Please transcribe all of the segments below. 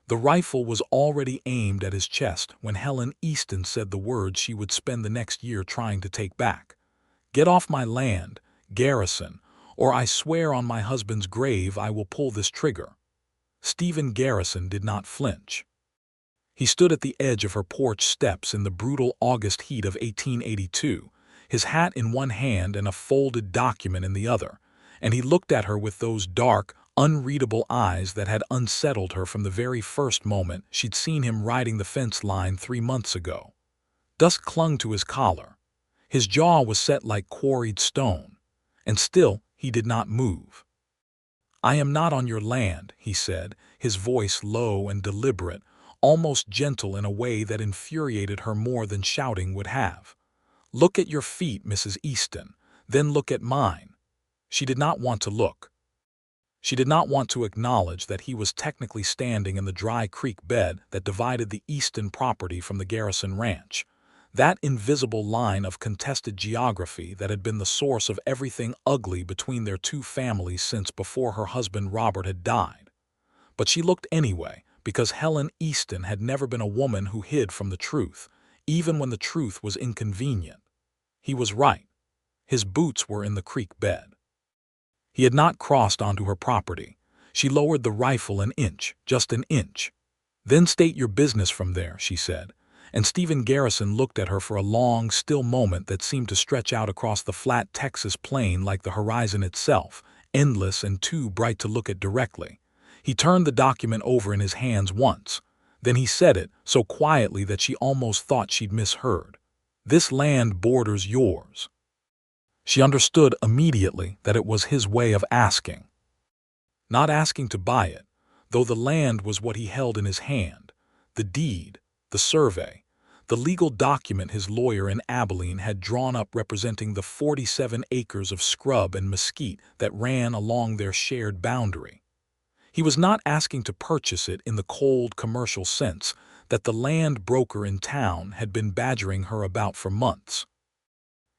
The rifle was already aimed at his chest when Helen Easton said the words she would spend the next year trying to take back. "Get off my land, Garrison, or I swear on my husband's grave I will pull this trigger." Stephen Garrison did not flinch. He stood at the edge of her porch steps in the brutal August heat of 1882, his hat in one hand and a folded document in the other, and he looked at her with those dark, unreadable eyes that had unsettled her from the very first moment she'd seen him riding the fence line 3 months ago. Dust clung to his collar. His jaw was set like quarried stone, and still he did not move. "I am not on your land," he said, his voice low and deliberate, almost gentle in a way that infuriated her more than shouting would have. "Look at your feet, Mrs. Easton, then look at mine." She did not want to look. She did not want to acknowledge that he was technically standing in the dry creek bed that divided the Easton property from the Garrison ranch, that invisible line of contested geography that had been the source of everything ugly between their two families since before her husband Robert had died. But she looked anyway, because Helen Easton had never been a woman who hid from the truth, even when the truth was inconvenient. He was right. His boots were in the creek bed. He had not crossed onto her property. She lowered the rifle an inch, just an inch. "Then state your business from there," she said, and Stephen Garrison looked at her for a long, still moment that seemed to stretch out across the flat Texas plain like the horizon itself, endless and too bright to look at directly. He turned the document over in his hands once. Then he said it, so quietly that she almost thought she'd misheard. "This land borders yours." She understood immediately that it was his way of asking. Not asking to buy it, though the land was what he held in his hand, the deed, the survey, the legal document his lawyer in Abilene had drawn up representing the 47 acres of scrub and mesquite that ran along their shared boundary. He was not asking to purchase it in the cold commercial sense that the land broker in town had been badgering her about for months.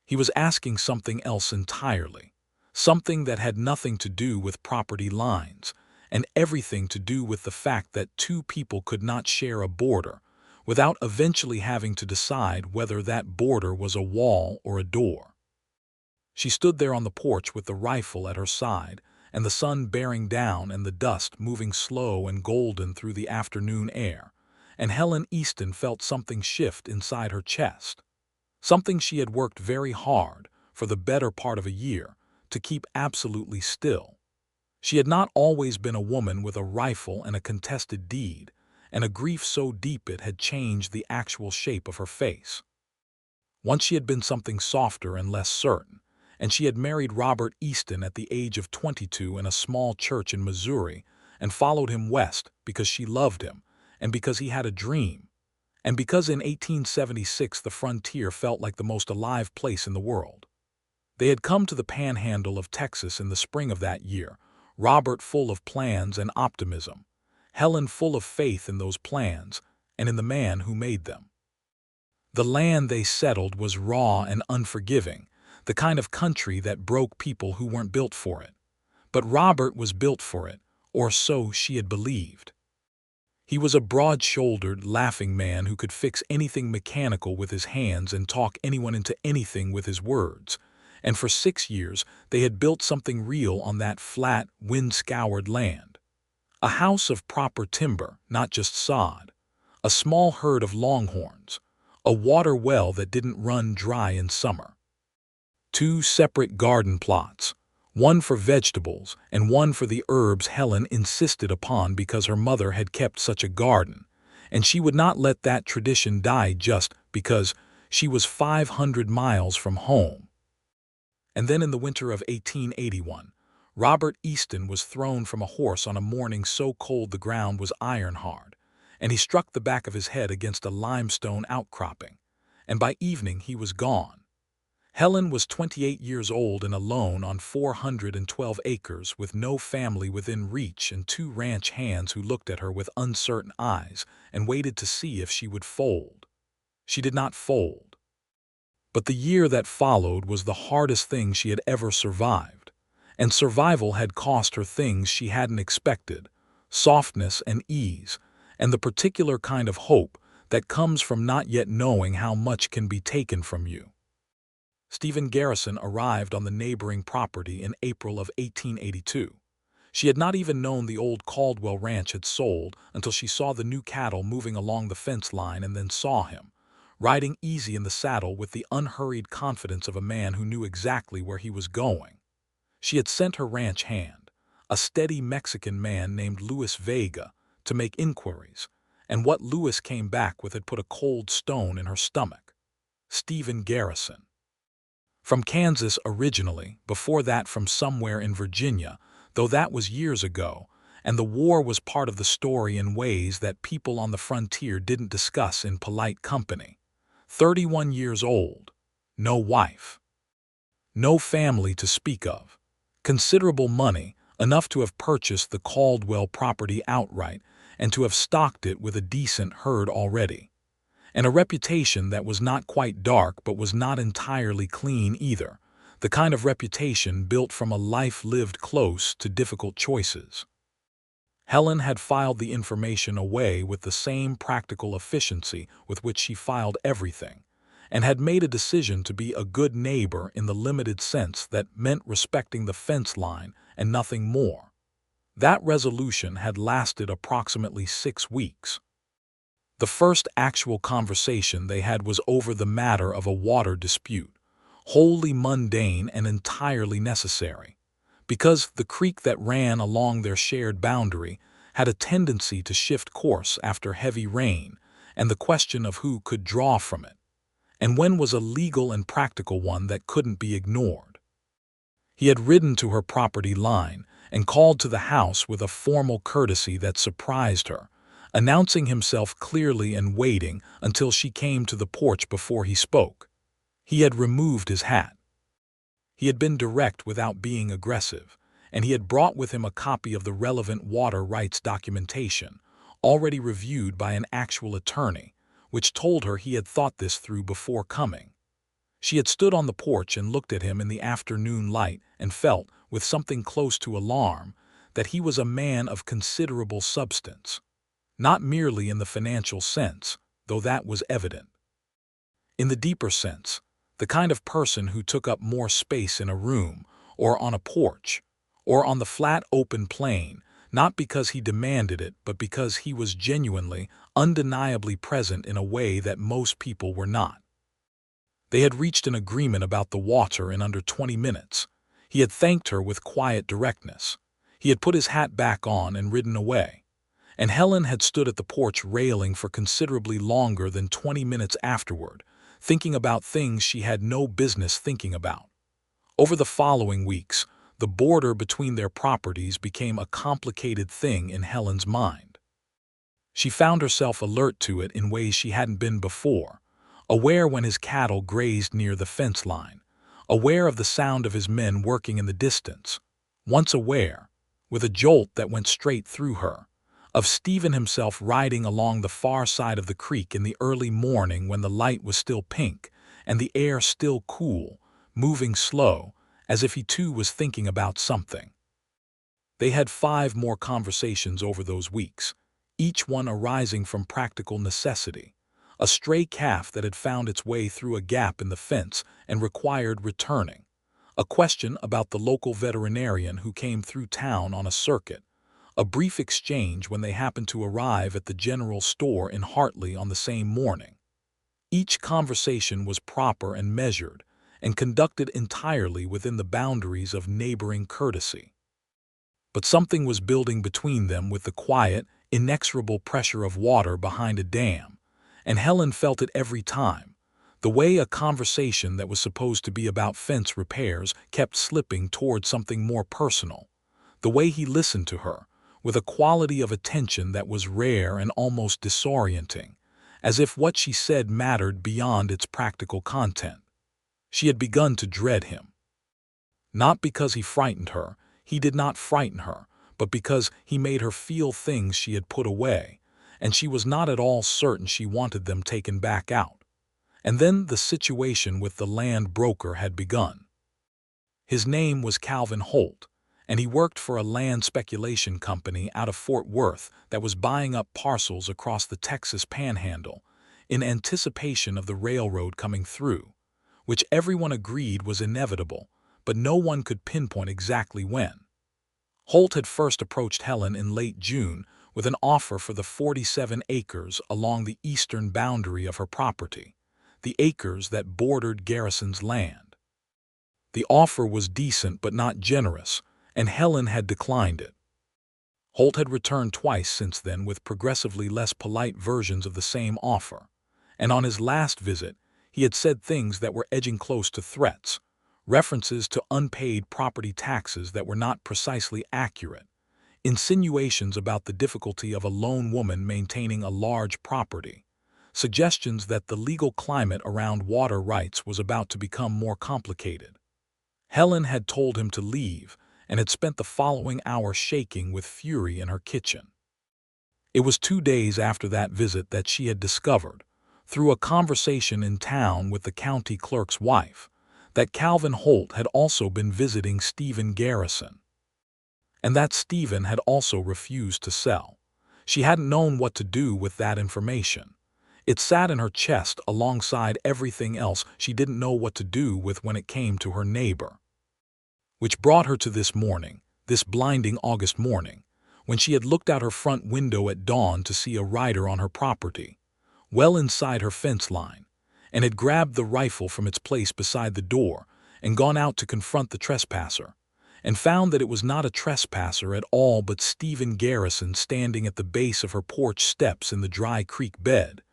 He was asking something else entirely, something that had nothing to do with property lines, and everything to do with the fact that two people could not share a border without eventually having to decide whether that border was a wall or a door. She stood there on the porch with the rifle at her side, and the sun bearing down and the dust moving slow and golden through the afternoon air, and Helen Easton felt something shift inside her chest. Something she had worked very hard, for the better part of a year, to keep absolutely still. She had not always been a woman with a rifle and a contested deed, and a grief so deep it had changed the actual shape of her face. Once she had been something softer and less certain, and she had married Robert Easton at the age of 22 in a small church in Missouri, and followed him west because she loved him, and because he had a dream, and because in 1876 the frontier felt like the most alive place in the world. They had come to the panhandle of Texas in the spring of that year, Robert full of plans and optimism, Helen full of faith in those plans and in the man who made them. The land they settled was raw and unforgiving, the kind of country that broke people who weren't built for it. But Robert was built for it, or so she had believed. He was a broad-shouldered, laughing man who could fix anything mechanical with his hands and talk anyone into anything with his words. And for 6 years, they had built something real on that flat, wind-scoured land. A house of proper timber, not just sod. A small herd of longhorns. A water well that didn't run dry in summer. 2 separate garden plots. One for vegetables and one for the herbs Helen insisted upon because her mother had kept such a garden, and she would not let that tradition die just because she was 500 miles from home. And then in the winter of 1881, Robert Easton was thrown from a horse on a morning so cold the ground was iron hard, and he struck the back of his head against a limestone outcropping, and by evening he was gone. Helen was 28 years old and alone on 412 acres with no family within reach and 2 ranch hands who looked at her with uncertain eyes and waited to see if she would fold. She did not fold. But the year that followed was the hardest thing she had ever survived, and survival had cost her things she hadn't expected, softness and ease, and the particular kind of hope that comes from not yet knowing how much can be taken from you. Stephen Garrison arrived on the neighboring property in April of 1882. She had not even known the old Caldwell ranch had sold until she saw the new cattle moving along the fence line and then saw him, riding easy in the saddle with the unhurried confidence of a man who knew exactly where he was going. She had sent her ranch hand, a steady Mexican man named Luis Vega, to make inquiries, and what Luis came back with had put a cold stone in her stomach. Stephen Garrison. From Kansas originally, before that from somewhere in Virginia, though that was years ago, and the war was part of the story in ways that people on the frontier didn't discuss in polite company. 31 years old, no wife, no family to speak of, considerable money, enough to have purchased the Caldwell property outright and to have stocked it with a decent herd already, and a reputation that was not quite dark but was not entirely clean either, the kind of reputation built from a life lived close to difficult choices. Helen had filed the information away with the same practical efficiency with which she filed everything, and had made a decision to be a good neighbor in the limited sense that meant respecting the fence line and nothing more. That resolution had lasted approximately 6 weeks. The first actual conversation they had was over the matter of a water dispute, wholly mundane and entirely necessary, because the creek that ran along their shared boundary had a tendency to shift course after heavy rain, and the question of who could draw from it, and when was a legal and practical one that couldn't be ignored. He had ridden to her property line and called to the house with a formal courtesy that surprised her, announcing himself clearly and waiting until she came to the porch before he spoke. He had removed his hat. He had been direct without being aggressive, and he had brought with him a copy of the relevant water rights documentation, already reviewed by an actual attorney, which told her he had thought this through before coming. She had stood on the porch and looked at him in the afternoon light and felt, with something close to alarm, that he was a man of considerable substance, not merely in the financial sense, though that was evident. In the deeper sense, the kind of person who took up more space in a room, or on a porch, or on the flat open plain, not because he demanded it, but because he was genuinely, undeniably present in a way that most people were not. They had reached an agreement about the water in under 20 minutes. He had thanked her with quiet directness. He had put his hat back on and ridden away. And Helen had stood at the porch railing for considerably longer than 20 minutes afterward, thinking about things she had no business thinking about. Over the following weeks, the border between their properties became a complicated thing in Helen's mind. She found herself alert to it in ways she hadn't been before, aware when his cattle grazed near the fence line, aware of the sound of his men working in the distance, once aware, with a jolt that went straight through her, of Stephen himself riding along the far side of the creek in the early morning when the light was still pink and the air still cool, moving slow, as if he too was thinking about something. They had 5 more conversations over those weeks, each one arising from practical necessity. A stray calf that had found its way through a gap in the fence and required returning. A question about the local veterinarian who came through town on a circuit. A brief exchange when they happened to arrive at the general store in Hartley on the same morning. Each conversation was proper and measured, and conducted entirely within the boundaries of neighboring courtesy. But something was building between them with the quiet, inexorable pressure of water behind a dam, and Helen felt it every time, the way a conversation that was supposed to be about fence repairs kept slipping toward something more personal, the way he listened to her, with a quality of attention that was rare and almost disorienting, as if what she said mattered beyond its practical content. She had begun to dread him. Not because he frightened her, he did not frighten her, but because he made her feel things she had put away, and she was not at all certain she wanted them taken back out. And then the situation with the land broker had begun. His name was Calvin Holt, and he worked for a land speculation company out of Fort Worth that was buying up parcels across the Texas Panhandle in anticipation of the railroad coming through, which everyone agreed was inevitable, but no one could pinpoint exactly when. Holt had first approached Helen in late June with an offer for the 47 acres along the eastern boundary of her property, the acres that bordered Garrison's land. The offer was decent but not generous, and Helen had declined it. Holt had returned twice since then with progressively less polite versions of the same offer, and on his last visit he had said things that were edging close to threats, references to unpaid property taxes that were not precisely accurate, insinuations about the difficulty of a lone woman maintaining a large property, suggestions that the legal climate around water rights was about to become more complicated. Helen had told him to leave and had spent the following hour shaking with fury in her kitchen. It was 2 days after that visit that she had discovered, through a conversation in town with the county clerk's wife, that Calvin Holt had also been visiting Stephen Garrison, and that Stephen had also refused to sell. She hadn't known what to do with that information. It sat in her chest alongside everything else she didn't know what to do with when it came to her neighbor. Which brought her to this morning, this blinding August morning, when she had looked out her front window at dawn to see a rider on her property, well inside her fence line, and had grabbed the rifle from its place beside the door and gone out to confront the trespasser, and found that it was not a trespasser at all but Stephen Garrison standing at the base of her porch steps in the dry creek bed,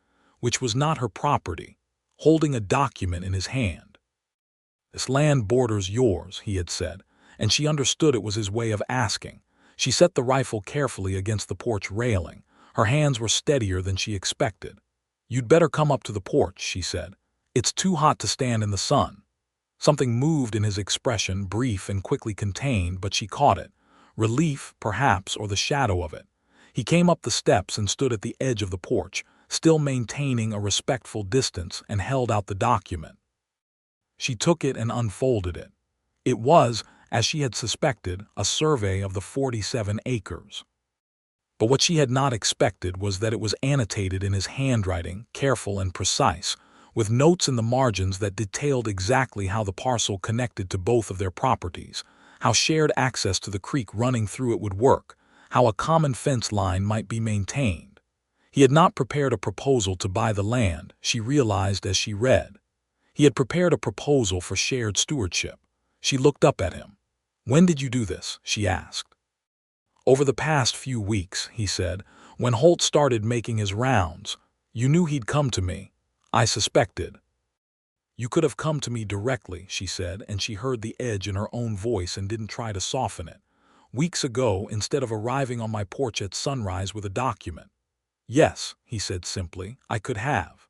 which was not her property, holding a document in his hand. "This land borders yours," he had said, and she understood it was his way of asking. She set the rifle carefully against the porch railing. Her hands were steadier than she expected. "You'd better come up to the porch," she said. "It's too hot to stand in the sun." Something moved in his expression, brief and quickly contained, but she caught it. Relief, perhaps, or the shadow of it. He came up the steps and stood at the edge of the porch, still maintaining a respectful distance, and held out the document. She took it and unfolded it. It was, as she had suspected, a survey of the 47 acres. But what she had not expected was that it was annotated in his handwriting, careful and precise, with notes in the margins that detailed exactly how the parcel connected to both of their properties, how shared access to the creek running through it would work, how a common fence line might be maintained. He had not prepared a proposal to buy the land, she realized as she read. He had prepared a proposal for shared stewardship. She looked up at him. "When did you do this?" she asked. "Over the past few weeks," he said. "When Holt started making his rounds, you knew he'd come to me. I suspected." "You could have come to me directly," she said, and she heard the edge in her own voice and didn't try to soften it. "Weeks ago, instead of arriving on my porch at sunrise with a document." "Yes," he said simply, "I could have."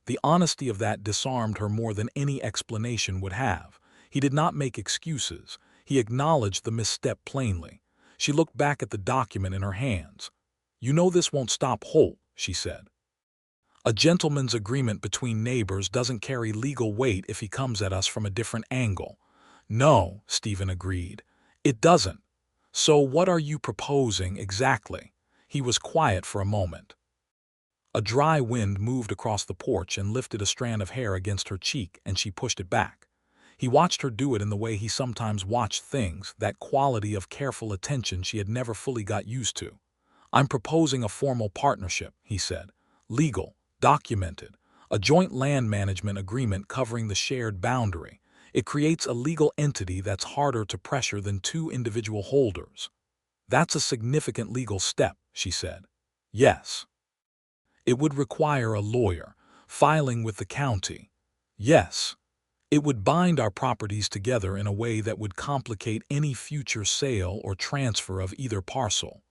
The honesty of that disarmed her more than any explanation would have. He did not make excuses. He acknowledged the misstep plainly. She looked back at the document in her hands. "You know this won't stop Holt," she said. "A gentleman's agreement between neighbors doesn't carry legal weight if he comes at us from a different angle." "No," Stephen agreed. "It doesn't. So what are you proposing exactly?" He was quiet for a moment. A dry wind moved across the porch and lifted a strand of hair against her cheek, and she pushed it back. He watched her do it in the way he sometimes watched things, that quality of careful attention she had never fully got used to. "I'm proposing a formal partnership," he said. "Legal, documented, a joint land management agreement covering the shared boundary. It creates a legal entity that's harder to pressure than two individual holders." "That's a significant legal step," she said. "Yes." "It would require a lawyer, filing with the county." "Yes." "It would bind our properties together in a way that would complicate any future sale or transfer of either parcel."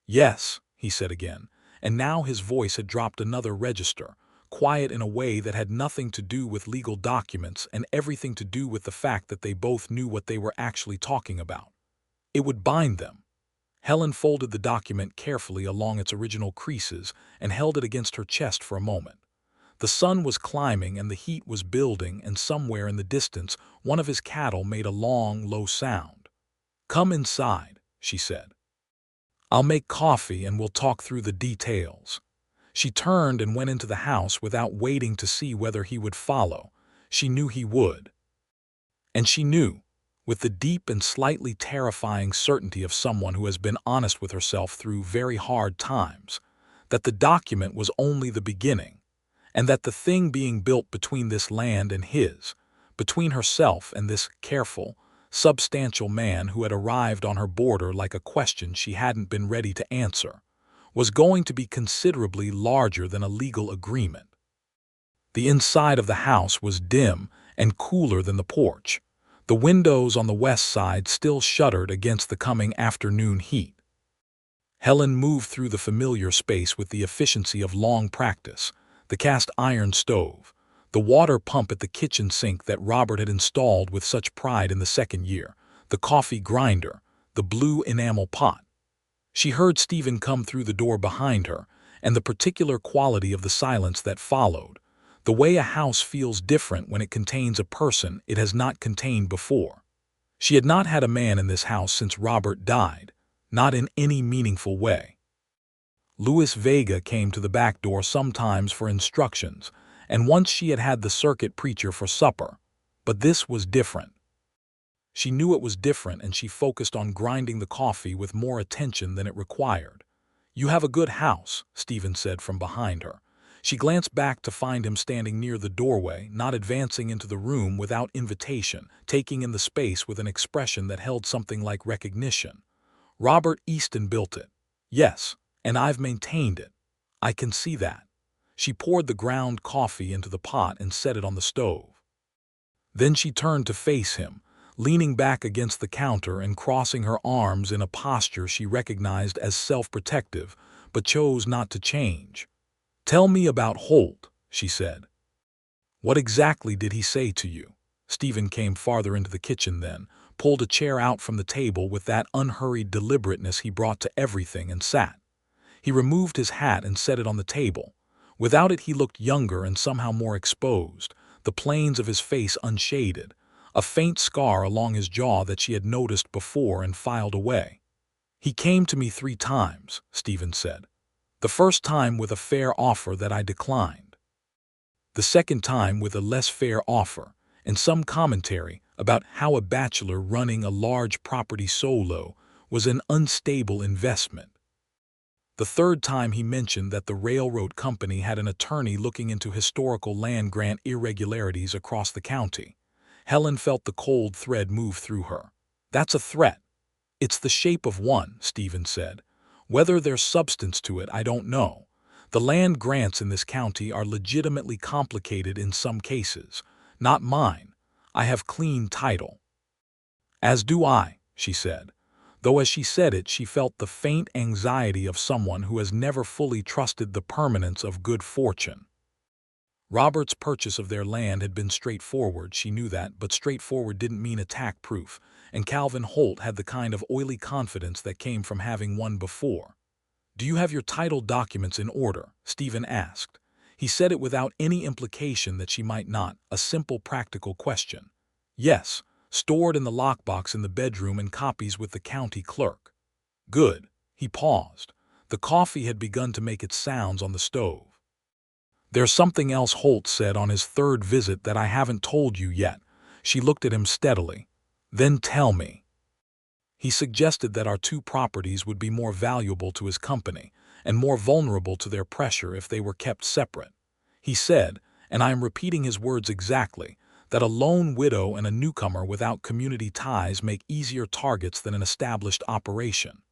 "Yes," he said again, and now his voice had dropped another register, quiet in a way that had nothing to do with legal documents and everything to do with the fact that they both knew what they were actually talking about. "It would bind them." Helen folded the document carefully along its original creases and held it against her chest for a moment. The sun was climbing and the heat was building, and somewhere in the distance one of his cattle made a long, low sound. "Come inside," she said. "I'll make coffee and we'll talk through the details." She turned and went into the house without waiting to see whether he would follow. She knew he would. And she knew, with the deep and slightly terrifying certainty of someone who has been honest with herself through very hard times, that the document was only the beginning, and that the thing being built between this land and his, between herself and this careful, substantial man who had arrived on her border like a question she hadn't been ready to answer, was going to be considerably larger than a legal agreement. The inside of the house was dim and cooler than the porch, the windows on the west side still shuttered against the coming afternoon heat. Helen moved through the familiar space with the efficiency of long practice: the cast iron stove, the water pump at the kitchen sink that Robert had installed with such pride in the second year, the coffee grinder, the blue enamel pot. She heard Stephen come through the door behind her, and the particular quality of the silence that followed, the way a house feels different when it contains a person it has not contained before. She had not had a man in this house since Robert died, not in any meaningful way. Louis Vega came to the back door sometimes for instructions, and once she had had the circuit preacher for supper, but this was different. She knew it was different, and she focused on grinding the coffee with more attention than it required. "You have a good house," Stephen said from behind her. She glanced back to find him standing near the doorway, not advancing into the room without invitation, taking in the space with an expression that held something like recognition. "Robert Easton built it." "Yes, and I've maintained it. I can see that." She poured the ground coffee into the pot and set it on the stove. Then she turned to face him, leaning back against the counter and crossing her arms in a posture she recognized as self-protective, but chose not to change. "Tell me about Holt," she said. "What exactly did he say to you?" Stephen came farther into the kitchen then, pulled a chair out from the table with that unhurried deliberateness he brought to everything, and sat. He removed his hat and set it on the table. Without it he looked younger and somehow more exposed, the planes of his face unshaded, a faint scar along his jaw that she had noticed before and filed away. "He came to me 3 times, Stephen said. The first time with a fair offer that I declined. The second time with a less fair offer, and some commentary about how a bachelor running a large property solo was an unstable investment. The third time he mentioned that the railroad company had an attorney looking into historical land grant irregularities across the county." Helen felt the cold thread move through her. "That's a threat." "It's the shape of one," Stephen said. "Whether there's substance to it, I don't know. The land grants in this county are legitimately complicated in some cases. Not mine. I have clean title." "As do I," she said, though as she said it she felt the faint anxiety of someone who has never fully trusted the permanence of good fortune. Robert's purchase of their land had been straightforward, she knew that, but straightforward didn't mean attack-proof, and Calvin Holt had the kind of oily confidence that came from having won before. "Do you have your title documents in order?" Stephen asked. He said it without any implication that she might not, a simple practical question. "Yes, stored in the lockbox in the bedroom and copies with the county clerk." "Good." He paused. The coffee had begun to make its sounds on the stove. "There's something else Holt said on his 3rd visit that I haven't told you yet." She looked at him steadily. "Then tell me." "He suggested that our 2 properties would be more valuable to his company and more vulnerable to their pressure if they were kept separate. He said, and I am repeating his words exactly, that a lone widow and a newcomer without community ties make easier targets than an established operation."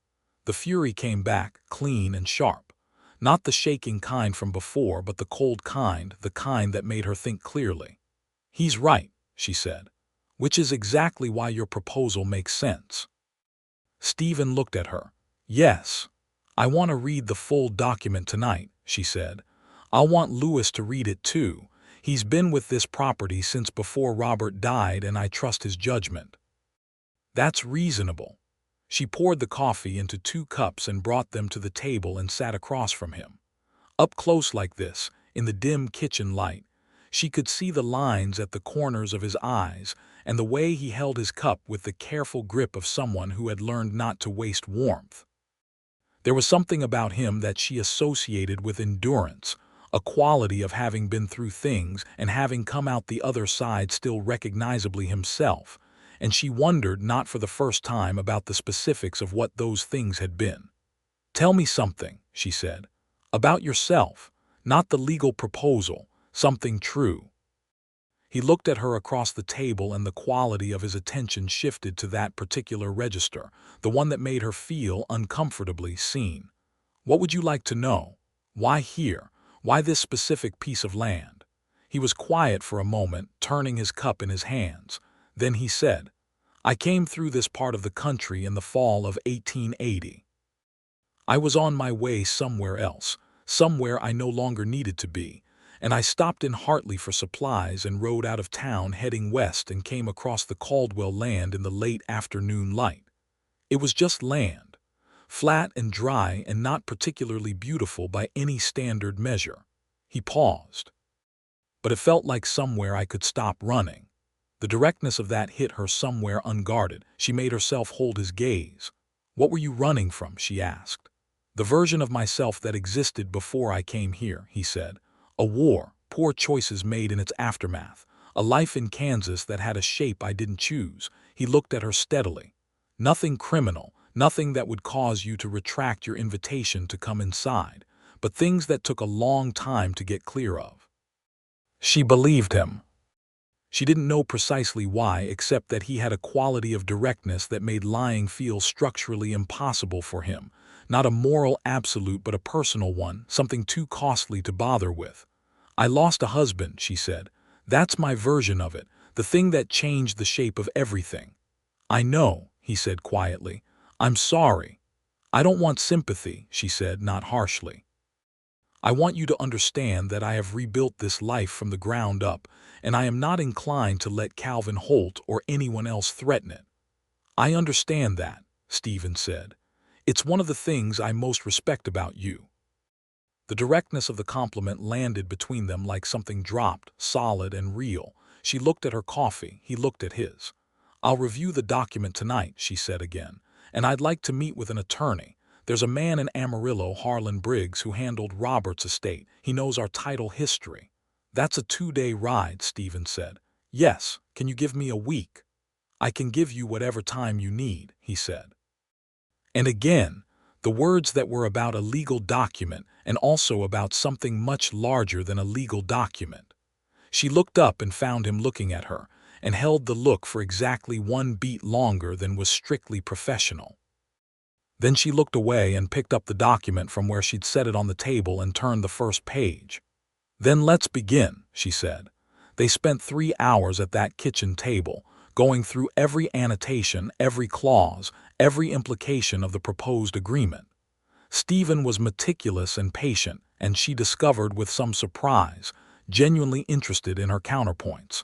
The fury came back, clean and sharp. Not the shaking kind from before, but the cold kind, the kind that made her think clearly. "He's right," she said, "which is exactly why your proposal makes sense." Stephen looked at her. "Yes. I want to read the full document tonight," she said. "I'll want Louis to read it too. He's been with this property since before Robert died, and I trust his judgment." "That's reasonable." She poured the coffee into 2 cups and brought them to the table and sat across from him. Up close like this, in the dim kitchen light, she could see the lines at the corners of his eyes and the way he held his cup with the careful grip of someone who had learned not to waste warmth. There was something about him that she associated with endurance, a quality of having been through things and having come out the other side still recognizably himself, and she wondered not for the first time about the specifics of what those things had been. "Tell me something," she said, "about yourself, not the legal proposal, something true." He looked at her across the table and the quality of his attention shifted to that particular register, the one that made her feel uncomfortably seen. "What would you like to know? Why here? Why this specific piece of land?" He was quiet for a moment, turning his cup in his hands. Then he said, "I came through this part of the country in the fall of 1880. I was on my way somewhere else, somewhere I no longer needed to be, and I stopped in Hartley for supplies and rode out of town heading west and came across the Caldwell land in the late afternoon light. It was just land, flat and dry and not particularly beautiful by any standard measure." He paused. "But it felt like somewhere I could stop running." The directness of that hit her somewhere unguarded. She made herself hold his gaze. "What were you running from?" she asked. "The version of myself that existed before I came here," he said. "A war, poor choices made in its aftermath, a life in Kansas that had a shape I didn't choose." He looked at her steadily. "Nothing criminal, nothing that would cause you to retract your invitation to come inside, but things that took a long time to get clear of." She believed him. She didn't know precisely why, except that he had a quality of directness that made lying feel structurally impossible for him. Not a moral absolute but a personal one, something too costly to bother with. "I lost a husband," she said. "That's my version of it, the thing that changed the shape of everything." "I know," he said quietly. "I'm sorry." "I don't want sympathy," she said, not harshly. "I want you to understand that I have rebuilt this life from the ground up, and I am not inclined to let Calvin Holt or anyone else threaten it." "I understand that," Stephen said. "It's one of the things I most respect about you." The directness of the compliment landed between them like something dropped, solid and real. She looked at her coffee, he looked at his. "I'll review the document tonight," she said again, "and I'd like to meet with an attorney. There's a man in Amarillo, Harlan Briggs, who handled Robert's estate. He knows our title history." "That's a 2-day ride," Stephen said. "Yes, can you give me a week?" "I can give you whatever time you need," he said. And again, the words that were about a legal document and also about something much larger than a legal document. She looked up and found him looking at her, and held the look for exactly 1 beat longer than was strictly professional. Then she looked away and picked up the document from where she'd set it on the table and turned the first page. "Then let's begin," she said. They spent 3 hours at that kitchen table, going through every annotation, every clause, every implication of the proposed agreement. Stephen was meticulous and patient, and she discovered with some surprise, genuinely interested in her counterpoints.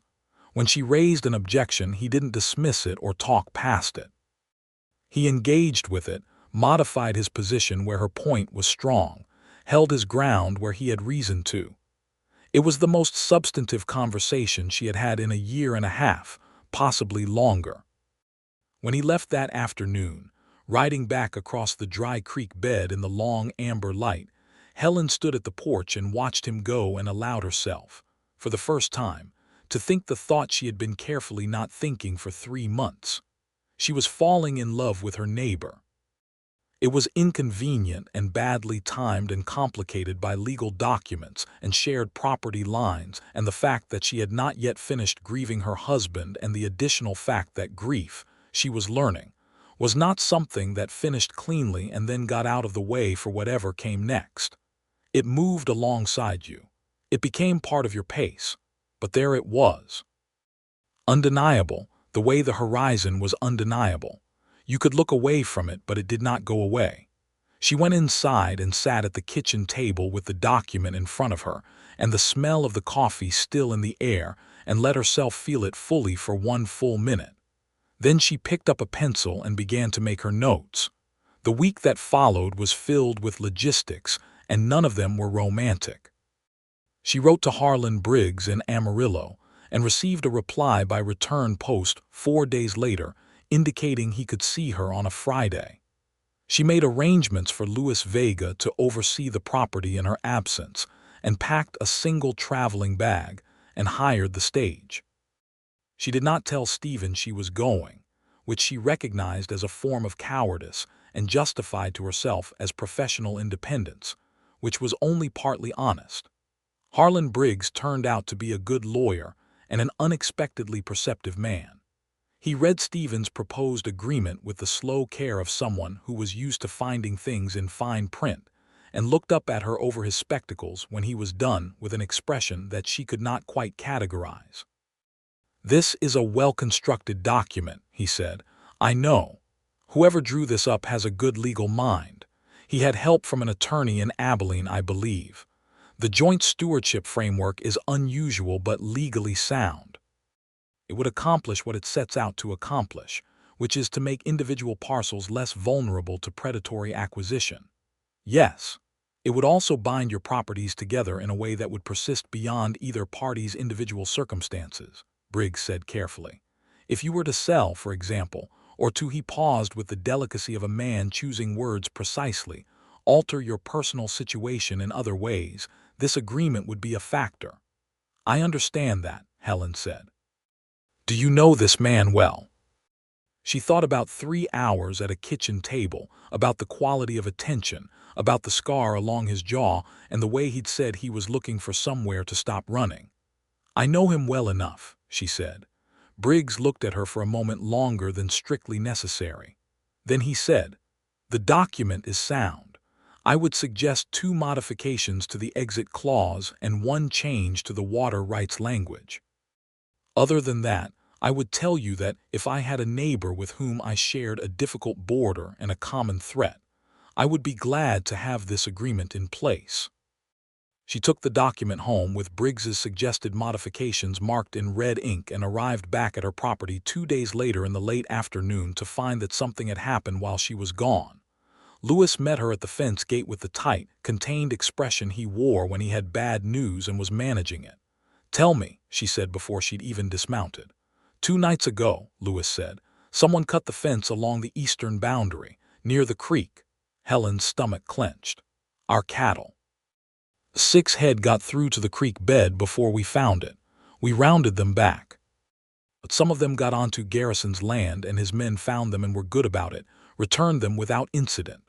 When she raised an objection, he didn't dismiss it or talk past it. He engaged with it, modified his position where her point was strong, held his ground where he had reason to. It was the most substantive conversation she had had in a year and a half, possibly longer. When he left that afternoon, riding back across the dry creek bed in the long amber light, Helen stood at the porch and watched him go and allowed herself, for the first time, to think the thought she had been carefully not thinking for 3 months. She was falling in love with her neighbor. It was inconvenient and badly timed and complicated by legal documents and shared property lines and the fact that she had not yet finished grieving her husband and the additional fact that grief, she was learning, was not something that finished cleanly and then got out of the way for whatever came next. It moved alongside you. It became part of your pace. But there it was. Undeniable, the way the horizon was undeniable. You could look away from it, but it did not go away. She went inside and sat at the kitchen table with the document in front of her, and the smell of the coffee still in the air, and let herself feel it fully for 1 full minute. Then she picked up a pencil and began to make her notes. The week that followed was filled with logistics, and none of them were romantic. She wrote to Harlan Briggs in Amarillo, and received a reply by return post 4 days later indicating he could see her on a Friday. She made arrangements for Luis Vega to oversee the property in her absence and packed a single traveling bag and hired the stage. She did not tell Stephen she was going, which she recognized as a form of cowardice and justified to herself as professional independence, which was only partly honest. Harlan Briggs turned out to be a good lawyer and an unexpectedly perceptive man. He read Stephen's proposed agreement with the slow care of someone who was used to finding things in fine print, and looked up at her over his spectacles when he was done with an expression that she could not quite categorize. "This is a well-constructed document," he said. "I know. Whoever drew this up has a good legal mind. He had help from an attorney in Abilene, I believe. The joint stewardship framework is unusual but legally sound. It would accomplish what it sets out to accomplish, which is to make individual parcels less vulnerable to predatory acquisition. Yes, it would also bind your properties together in a way that would persist beyond either party's individual circumstances," Briggs said carefully. "If you were to sell, for example, or to," he paused with the delicacy of a man choosing words precisely, "alter your personal situation in other ways, this agreement would be a factor." "I understand that," Helen said. "Do you know this man well?" She thought about 3 hours at a kitchen table, about the quality of attention, about the scar along his jaw, and the way he'd said he was looking for somewhere to stop running. "I know him well enough," she said. Briggs looked at her for a moment longer than strictly necessary. Then he said, "The document is sound. I would suggest 2 modifications to the exit clause and 1 change to the water rights language. Other than that, I would tell you that if I had a neighbor with whom I shared a difficult border and a common threat, I would be glad to have this agreement in place." She took the document home with Briggs's suggested modifications marked in red ink and arrived back at her property 2 days later in the late afternoon to find that something had happened while she was gone. Luis met her at the fence gate with the tight, contained expression he wore when he had bad news and was managing it. "Tell me," she said before she'd even dismounted. "2 nights ago," Luis said, "someone cut the fence along the eastern boundary, near the creek." Helen's stomach clenched. "Our cattle. 6 head got through to the creek bed before we found it. We rounded them back. But some of them got onto Garrison's land and his men found them and were good about it, returned them without incident.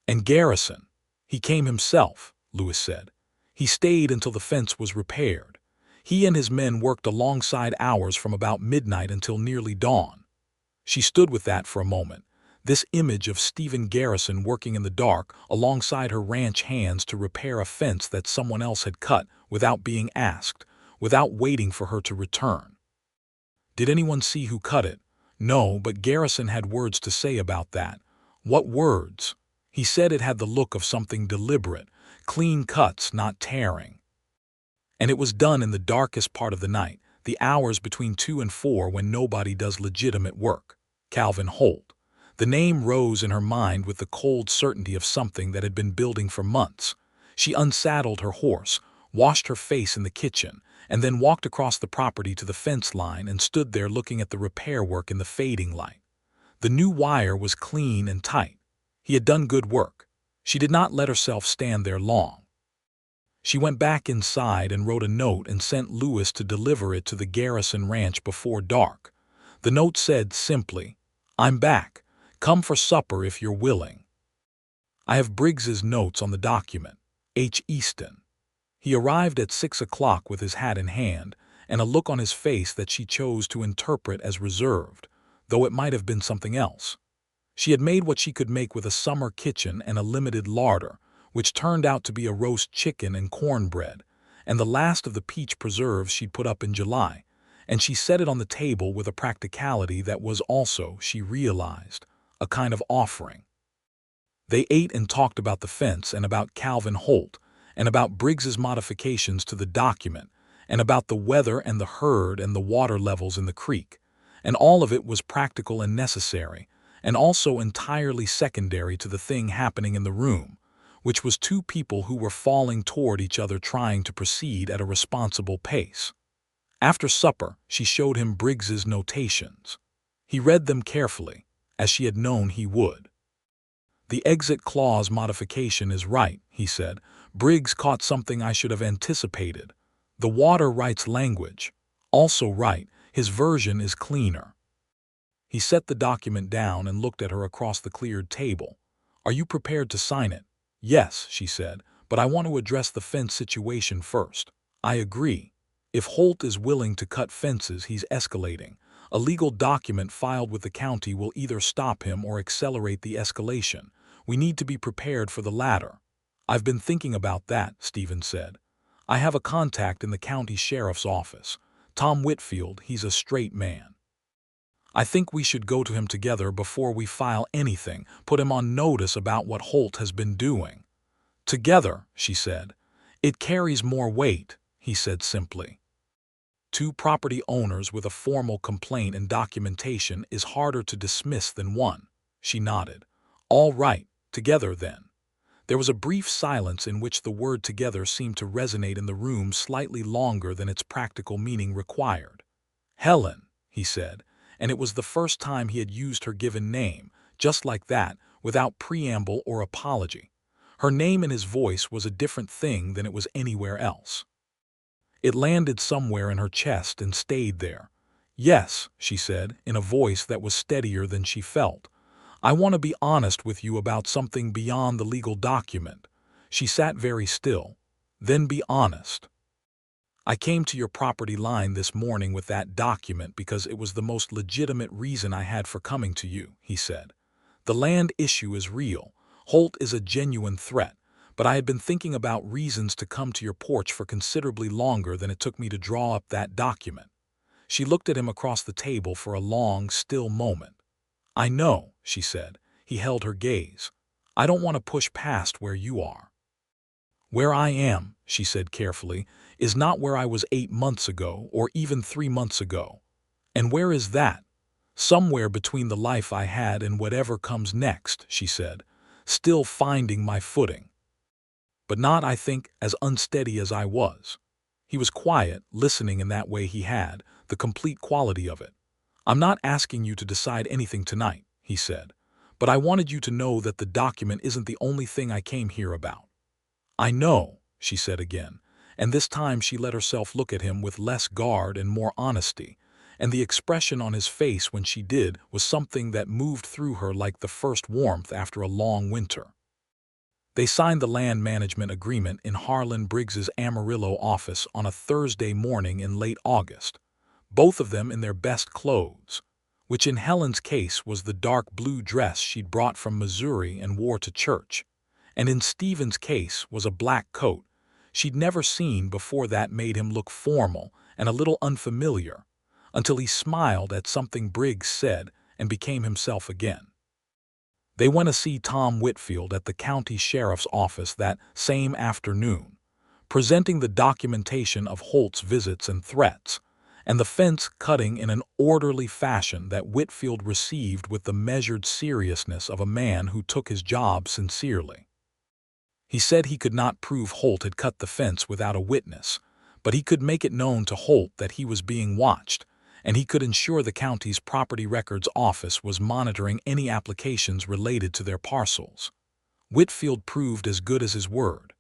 And Garrison, he came himself," Luis said. "He stayed until the fence was repaired. He and his men worked alongside ours from about midnight until nearly dawn." She stood with that for a moment, this image of Stephen Garrison working in the dark alongside her ranch hands to repair a fence that someone else had cut without being asked, without waiting for her to return. Did anyone see who cut it? No, but Garrison had words to say about that. What words? He said it had the look of something deliberate, clean cuts, not tearing. And it was done in the darkest part of the night, the hours between 2 and 4 when nobody does legitimate work. Calvin Holt. The name rose in her mind with the cold certainty of something that had been building for months. She unsaddled her horse, washed her face in the kitchen, and then walked across the property to the fence line and stood there looking at the repair work in the fading light. The new wire was clean and tight. He had done good work. She did not let herself stand there long. She went back inside and wrote a note and sent Luis to deliver it to the Garrison ranch before dark. The note said simply, "I'm back. Come for supper if you're willing." I have Briggs's notes on the document. H. Easton. He arrived at 6 o'clock with his hat in hand and a look on his face that she chose to interpret as reserved, though it might have been something else. She had made what she could make with a summer kitchen and a limited larder, which turned out to be a roast chicken and cornbread, and the last of the peach preserves she'd put up in July, and she set it on the table with a practicality that was also, she realized, a kind of offering. They ate and talked about the fence and about Calvin Holt, and about Briggs's modifications to the document, and about the weather and the herd and the water levels in the creek, and all of it was practical and necessary, and also entirely secondary to the thing happening in the room, which was 2 people who were falling toward each other trying to proceed at a responsible pace. After supper, she showed him Briggs's notations. He read them carefully, as she had known he would. "The exit clause modification is right," he said. "Briggs caught something I should have anticipated. The water rights language. Also right, his version is cleaner." He set the document down and looked at her across the cleared table. "Are you prepared to sign it?" "Yes," she said, "but I want to address the fence situation first." "I agree. If Holt is willing to cut fences, he's escalating. A legal document filed with the county will either stop him or accelerate the escalation. We need to be prepared for the latter." "I've been thinking about that," Stephen said. "I have a contact in the county sheriff's office. Tom Whitfield, he's a straight man. I think we should go to him together before we file anything, put him on notice about what Holt has been doing." "Together," she said. "It carries more weight," he said simply. "Two property owners with a formal complaint and documentation is harder to dismiss than one." She nodded. "All right, together then." There was a brief silence in which the word together seemed to resonate in the room slightly longer than its practical meaning required. "Helen," he said, and it was the first time he had used her given name, just like that, without preamble or apology. Her name in his voice was a different thing than it was anywhere else. It landed somewhere in her chest and stayed there. "Yes," she said, in a voice that was steadier than she felt. "I want to be honest with you about something beyond the legal document." She sat very still. "Then be honest." "I came to your property line this morning with that document because it was the most legitimate reason I had for coming to you," he said. "The land issue is real. Holt is a genuine threat. But I had been thinking about reasons to come to your porch for considerably longer than it took me to draw up that document." She looked at him across the table for a long, still moment. "I know," she said. He held her gaze. "I don't want to push past where you are." "Where I am," she said carefully, "is not where I was 8 months ago or even 3 months ago." "And where is that?" "Somewhere between the life I had and whatever comes next," she said. "Still finding my footing. But not, I think, as unsteady as I was." He was quiet, listening in that way he had, the complete quality of it. "I'm not asking you to decide anything tonight," he said. "But I wanted you to know that the document isn't the only thing I came here about." "I know," she said again, and this time she let herself look at him with less guard and more honesty, and the expression on his face when she did was something that moved through her like the first warmth after a long winter. They signed the land management agreement in Harlan Briggs's Amarillo office on a Thursday morning in late August, both of them in their best clothes, which in Helen's case was the dark blue dress she'd brought from Missouri and wore to church, and in Stephen's case was a black coat she'd never seen before that made him look formal and a little unfamiliar, until he smiled at something Briggs said and became himself again. They went to see Tom Whitfield at the county sheriff's office that same afternoon, presenting the documentation of Holt's visits and threats, and the fence cutting in an orderly fashion that Whitfield received with the measured seriousness of a man who took his job sincerely. He said he could not prove Holt had cut the fence without a witness, but he could make it known to Holt that he was being watched, and he could ensure the county's property records office was monitoring any applications related to their parcels. Whitfield proved as good as his word.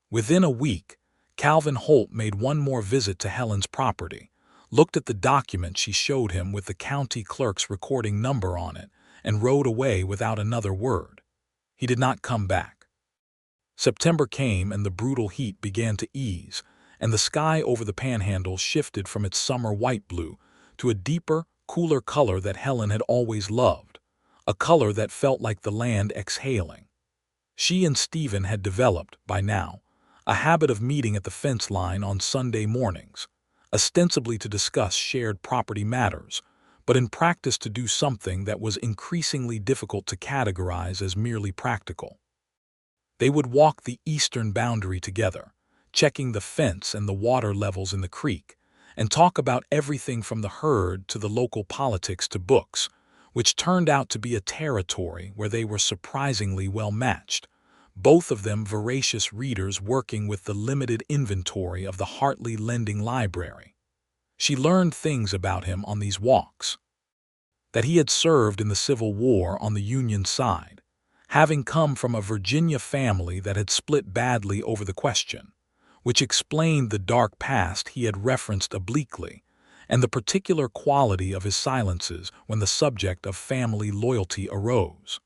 Within a week, Calvin Holt made one more visit to Helen's property, looked at the document she showed him with the county clerk's recording number on it, and rode away without another word. He did not come back. September came and the brutal heat began to ease, and the sky over the Panhandle shifted from its summer white-blue to a deeper, cooler color that Helen had always loved, a color that felt like the land exhaling. She and Stephen had developed, by now, a habit of meeting at the fence line on Sunday mornings, ostensibly to discuss shared property matters, but in practice to do something that was increasingly difficult to categorize as merely practical. They would walk the eastern boundary together, checking the fence and the water levels in the creek, and talk about everything from the herd to the local politics to books, which turned out to be a territory where they were surprisingly well matched, both of them voracious readers working with the limited inventory of the Hartley Lending Library. She learned things about him on these walks. That he had served in the Civil War on the Union side, having come from a Virginia family that had split badly over the question, which explained the dark past he had referenced obliquely, and the particular quality of his silences when the subject of family loyalty arose.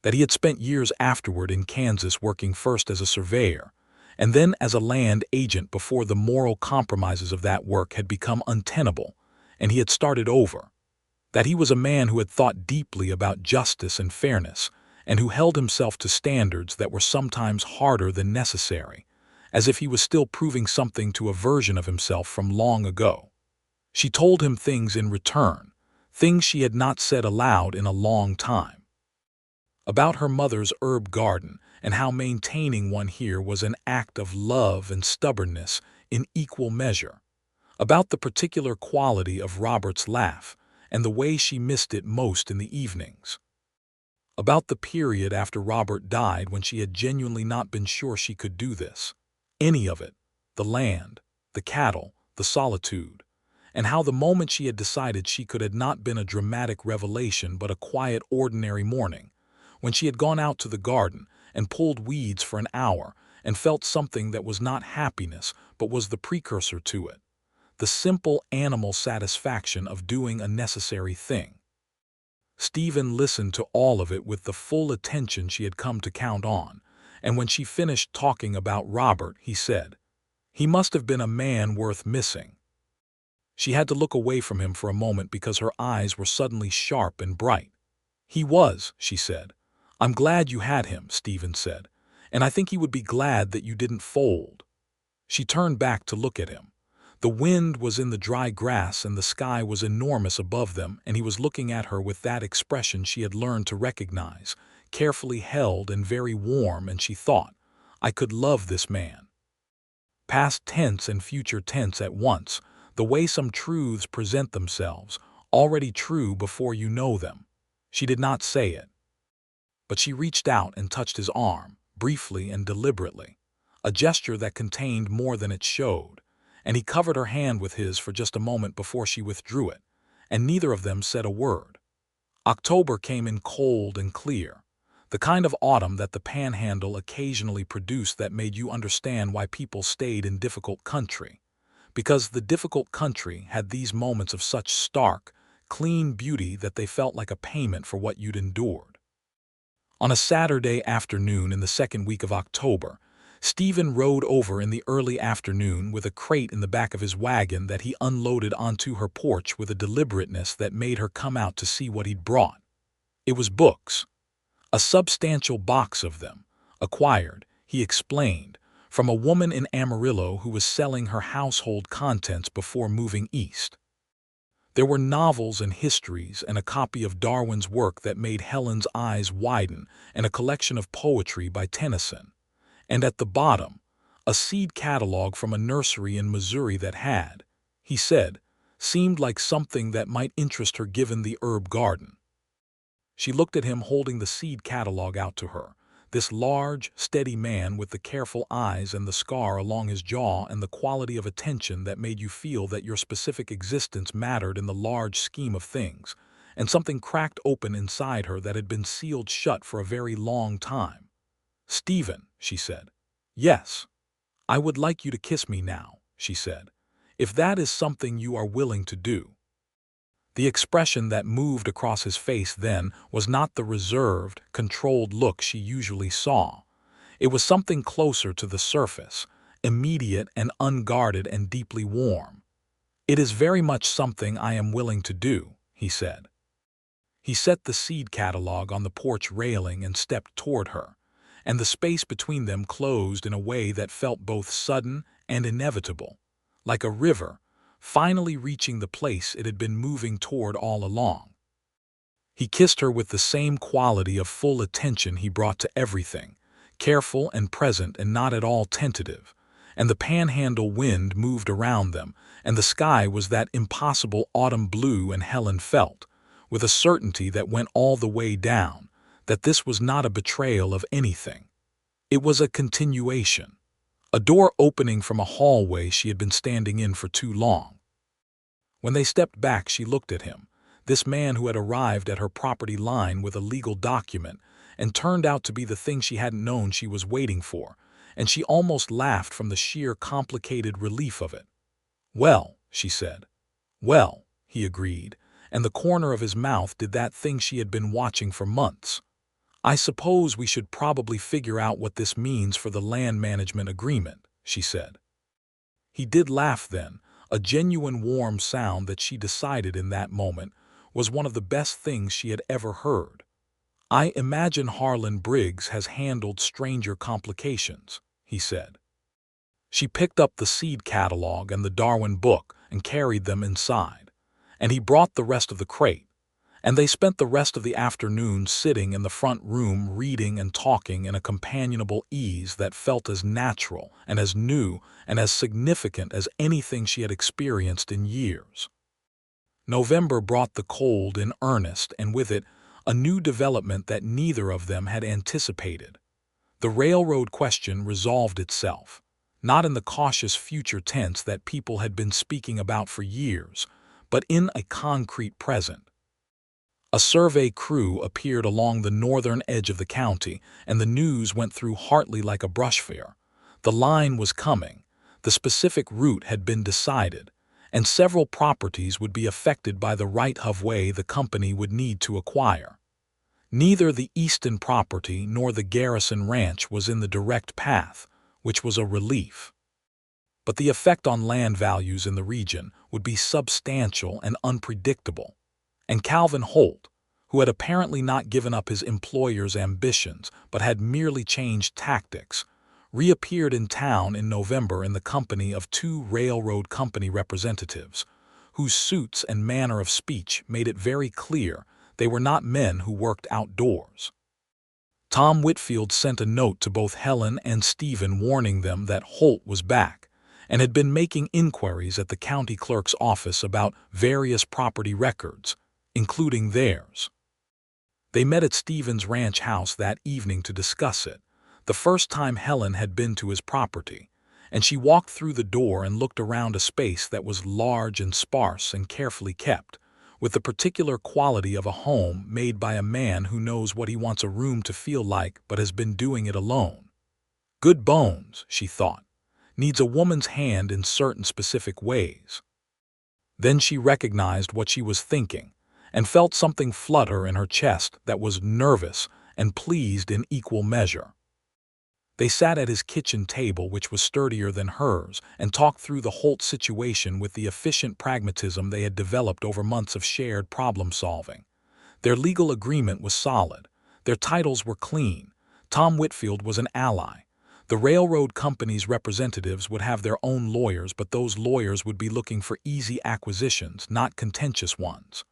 That he had spent years afterward in Kansas working first as a surveyor, and then as a land agent before the moral compromises of that work had become untenable, and he had started over. That he was a man who had thought deeply about justice and fairness, and who held himself to standards that were sometimes harder than necessary, as if he was still proving something to a version of himself from long ago. She told him things in return, things she had not said aloud in a long time. About her mother's herb garden and how maintaining one here was an act of love and stubbornness in equal measure. About the particular quality of Robert's laugh and the way she missed it most in the evenings. About the period after Robert died when she had genuinely not been sure she could do this. Any of it, the land, the cattle, the solitude, and how the moment she had decided she could had not been a dramatic revelation but a quiet ordinary morning, when she had gone out to the garden and pulled weeds for an hour and felt something that was not happiness but was the precursor to it, the simple animal satisfaction of doing a necessary thing. Stephen listened to all of it with the full attention she had come to count on, and when she finished talking about Robert, he said, "He must have been a man worth missing." She had to look away from him for a moment because her eyes were suddenly sharp and bright. "He was," she said. "I'm glad you had him," Stephen said, "and I think he would be glad that you didn't fold." She turned back to look at him. The wind was in the dry grass and the sky was enormous above them, and he was looking at her with that expression she had learned to recognize, carefully held and very warm, and she thought, "I could love this man." Past tense and future tense at once, the way some truths present themselves, already true before you know them. She did not say it, but she reached out and touched his arm, briefly and deliberately, a gesture that contained more than it showed, and he covered her hand with his for just a moment before she withdrew it, and neither of them said a word. October came in cold and clear, the kind of autumn that the Panhandle occasionally produced that made you understand why people stayed in difficult country, because the difficult country had these moments of such stark, clean beauty that they felt like a payment for what you'd endured. On a Saturday afternoon in the second week of October, Stephen rode over in the early afternoon with a crate in the back of his wagon that he unloaded onto her porch with a deliberateness that made her come out to see what he'd brought. It was books. A substantial box of them, acquired, he explained, from a woman in Amarillo who was selling her household contents before moving east. There were novels and histories and a copy of Darwin's work that made Helen's eyes widen and a collection of poetry by Tennyson. And at the bottom, a seed catalog from a nursery in Missouri that had, he said, seemed like something that might interest her given the herb garden. She looked at him holding the seed catalog out to her, this large, steady man with the careful eyes and the scar along his jaw and the quality of attention that made you feel that your specific existence mattered in the large scheme of things, and something cracked open inside her that had been sealed shut for a very long time. "Stephen," she said. "Yes. I would like you to kiss me now," she said, "if that is something you are willing to do." The expression that moved across his face then was not the reserved, controlled look she usually saw. It was something closer to the surface, immediate and unguarded and deeply warm. "It is very much something I am willing to do," he said. He set the seed catalog on the porch railing and stepped toward her, and the space between them closed in a way that felt both sudden and inevitable, like a river, finally reaching the place it had been moving toward all along. He kissed her with the same quality of full attention he brought to everything, careful and present and not at all tentative, and the Panhandle wind moved around them, and the sky was that impossible autumn blue, and Helen felt, with a certainty that went all the way down, that this was not a betrayal of anything. It was a continuation, a door opening from a hallway she had been standing in for too long. When they stepped back, she looked at him, this man who had arrived at her property line with a legal document and turned out to be the thing she hadn't known she was waiting for, and she almost laughed from the sheer complicated relief of it. "Well," she said. "Well," he agreed, and the corner of his mouth did that thing she had been watching for months. "I suppose we should probably figure out what this means for the land management agreement," she said. He did laugh then, a genuine warm sound that she decided in that moment was one of the best things she had ever heard. "I imagine Harlan Briggs has handled stranger complications," he said. She picked up the seed catalog and the Darwin book and carried them inside, and he brought the rest of the crate, and they spent the rest of the afternoon sitting in the front room reading and talking in a companionable ease that felt as natural and as new and as significant as anything she had experienced in years. November brought the cold in earnest, and with it a new development that neither of them had anticipated. The railroad question resolved itself, not in the cautious future tense that people had been speaking about for years, but in a concrete present. A survey crew appeared along the northern edge of the county, and the news went through Hartley like a brush fire. The line was coming, the specific route had been decided, and several properties would be affected by the right-of-way the company would need to acquire. Neither the Easton property nor the Garrison ranch was in the direct path, which was a relief. But the effect on land values in the region would be substantial and unpredictable, and Calvin Holt, who had apparently not given up his employer's ambitions but had merely changed tactics, reappeared in town in November in the company of two railroad company representatives, whose suits and manner of speech made it very clear they were not men who worked outdoors. Tom Whitfield sent a note to both Helen and Stephen warning them that Holt was back and had been making inquiries at the county clerk's office about various property records, including theirs. They met at Stephen's ranch house that evening to discuss it, the first time Helen had been to his property, and she walked through the door and looked around a space that was large and sparse and carefully kept, with the particular quality of a home made by a man who knows what he wants a room to feel like but has been doing it alone. Good bones, she thought, needs a woman's hand in certain specific ways. Then she recognized what she was thinking and felt something flutter in her chest that was nervous and pleased in equal measure. They sat at his kitchen table, which was sturdier than hers, and talked through the Holt situation with the efficient pragmatism they had developed over months of shared problem-solving. Their legal agreement was solid. Their titles were clean. Tom Whitfield was an ally. The railroad company's representatives would have their own lawyers, but those lawyers would be looking for easy acquisitions, not contentious ones.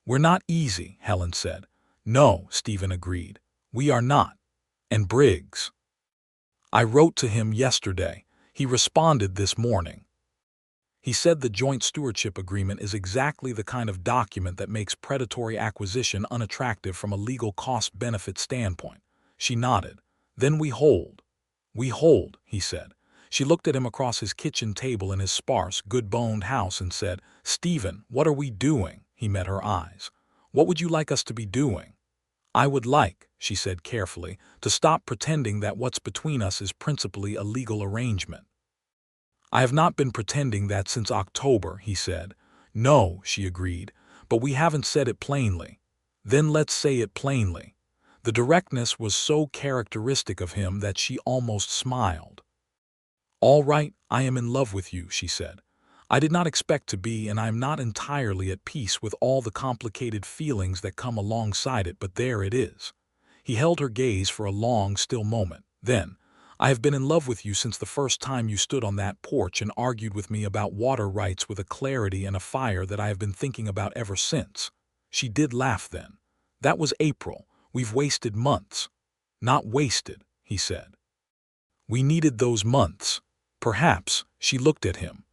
"We're not easy," Helen said. "No," Stephen agreed. "We are not. And Briggs. I wrote to him yesterday. He responded this morning. He said the joint stewardship agreement is exactly the kind of document that makes predatory acquisition unattractive from a legal cost-benefit standpoint." She nodded. "Then we hold." "We hold," he said. She looked at him across his kitchen table in his sparse, good-boned house and said, "Stephen, what are we doing?" He met her eyes. "What would you like us to be doing?" "I would like," she said carefully, "to stop pretending that what's between us is principally a legal arrangement." "I have not been pretending that since October," he said. "No," she agreed, "but we haven't said it plainly." "Then let's say it plainly." The directness was so characteristic of him that she almost smiled. "All right, I am in love with you," she said. "I did not expect to be, and I am not entirely at peace with all the complicated feelings that come alongside it, but there it is." He held her gaze for a long, still moment. Then, "I have been in love with you since the first time you stood on that porch and argued with me about water rights with a clarity and a fire that I have been thinking about ever since." She did laugh then. "That was April. We've wasted months." "Not wasted," he said. "We needed those months." "Perhaps." She looked at him.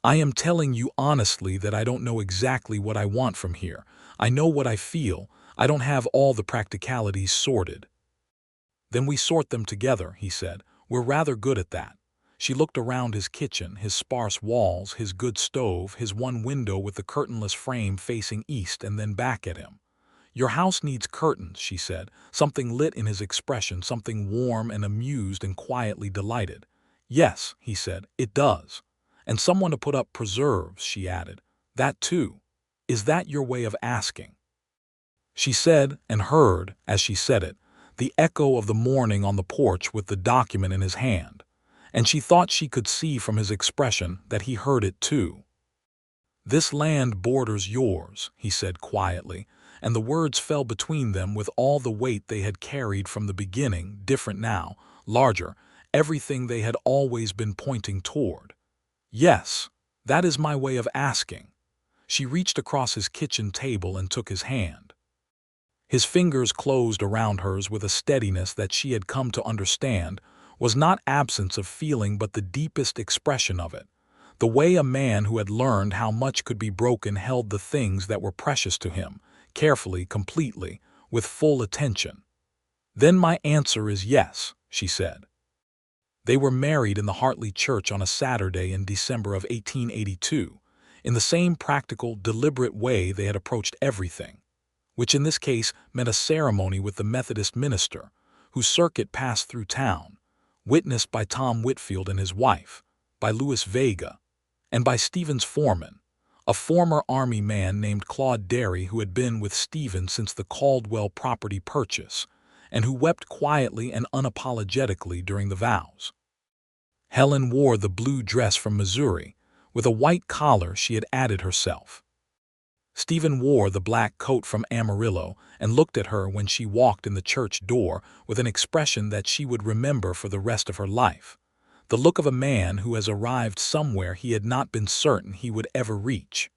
"I am telling you honestly that I don't know exactly what I want from here. I know what I feel. I don't have all the practicalities sorted." "Then we sort them together," he said. "We're rather good at that." She looked around his kitchen, his sparse walls, his good stove, his one window with the curtainless frame facing east, and then back at him. "Your house needs curtains," she said, something lit in his expression, something warm and amused and quietly delighted. "Yes," he said, "it does. And someone to put up preserves," she added. "That too. Is that your way of asking?" She said, and heard, as she said it, the echo of the morning on the porch with the document in his hand, and she thought she could see from his expression that he heard it too. "This land borders yours," he said quietly, and the words fell between them with all the weight they had carried from the beginning, different now, larger, everything they had always been pointing toward. "Yes, that is my way of asking." She reached across his kitchen table and took his hand. His fingers closed around hers with a steadiness that she had come to understand was not absence of feeling but the deepest expression of it. The way a man who had learned how much could be broken held the things that were precious to him, carefully, completely, with full attention. "Then my answer is yes," she said. They were married in the Hartley Church on a Saturday in December of 1882, in the same practical, deliberate way they had approached everything, which in this case meant a ceremony with the Methodist minister, whose circuit passed through town, witnessed by Tom Whitfield and his wife, by Louis Vega, and by Stephen's foreman, a former Army man named Claude Derry who had been with Stephen since the Caldwell property purchase, and who wept quietly and unapologetically during the vows. Helen wore the blue dress from Missouri, with a white collar she had added herself. Stephen wore the black coat from Amarillo and looked at her when she walked in the church door with an expression that she would remember for the rest of her life, the look of a man who has arrived somewhere he had not been certain he would ever reach.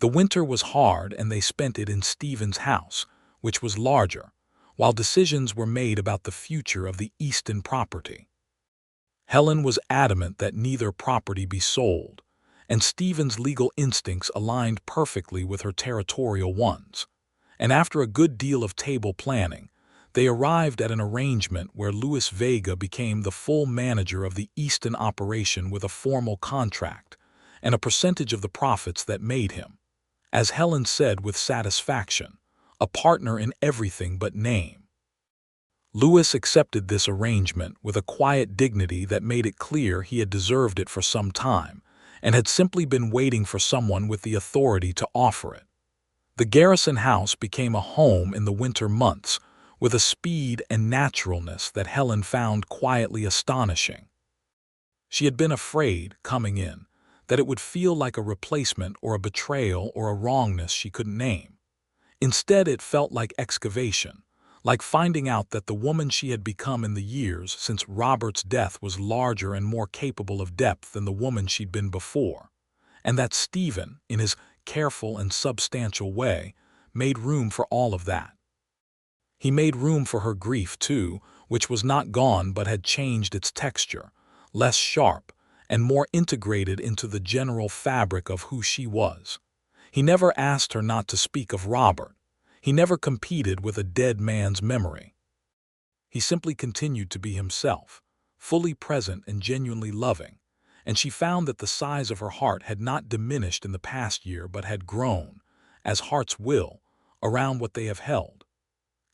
The winter was hard and they spent it in Stephen's house, which was larger, while decisions were made about the future of the Easton property. Helen was adamant that neither property be sold, and Stephen's legal instincts aligned perfectly with her territorial ones, and after a good deal of table planning, they arrived at an arrangement where Louis Vega became the full manager of the Easton operation with a formal contract and a percentage of the profits that made him, as Helen said with satisfaction, a partner in everything but name. Louis accepted this arrangement with a quiet dignity that made it clear he had deserved it for some time and had simply been waiting for someone with the authority to offer it. The Garrison house became a home in the winter months with a speed and naturalness that Helen found quietly astonishing. She had been afraid, coming in, that it would feel like a replacement or a betrayal or a wrongness she couldn't name. Instead, it felt like excavation, like finding out that the woman she had become in the years since Robert's death was larger and more capable of depth than the woman she'd been before, and that Stephen, in his careful and substantial way, made room for all of that. He made room for her grief, too, which was not gone but had changed its texture, less sharp, and more integrated into the general fabric of who she was. He never asked her not to speak of Robert. He never competed with a dead man's memory. He simply continued to be himself, fully present and genuinely loving, and she found that the size of her heart had not diminished in the past year but had grown, as hearts will, around what they have held.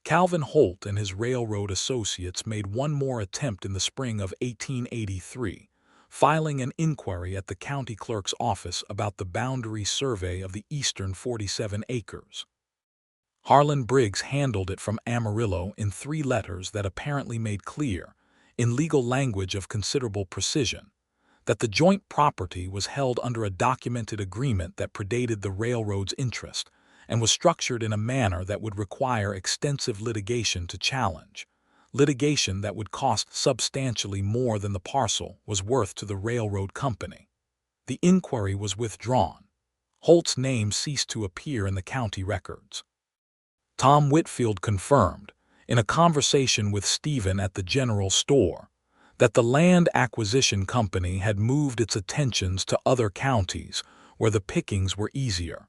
Calvin Holt and his railroad associates made one more attempt in the spring of 1883, filing an inquiry at the county clerk's office about the boundary survey of the eastern 47 acres. Harlan Briggs handled it from Amarillo in 3 letters that apparently made clear, in legal language of considerable precision, that the joint property was held under a documented agreement that predated the railroad's interest and was structured in a manner that would require extensive litigation to challenge, litigation that would cost substantially more than the parcel was worth to the railroad company. The inquiry was withdrawn. Holt's name ceased to appear in the county records. Tom Whitfield confirmed, in a conversation with Stephen at the general store, that the Land Acquisition Company had moved its attentions to other counties where the pickings were easier.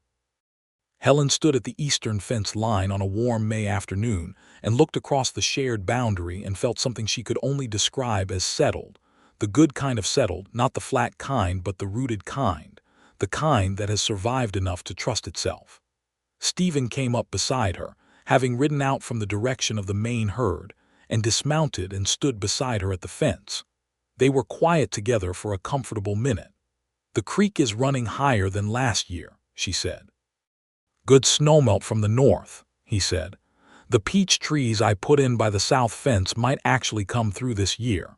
Helen stood at the eastern fence line on a warm May afternoon and looked across the shared boundary and felt something she could only describe as settled, The good kind of settled, not the flat kind but the rooted kind, the kind that has survived enough to trust itself. Stephen came up beside her, having ridden out from the direction of the main herd, and dismounted and stood beside her at the fence. They were quiet together for a comfortable minute. "The creek is running higher than last year," she said. "Good snowmelt from the north," he said. "The peach trees I put in by the south fence might actually come through this year."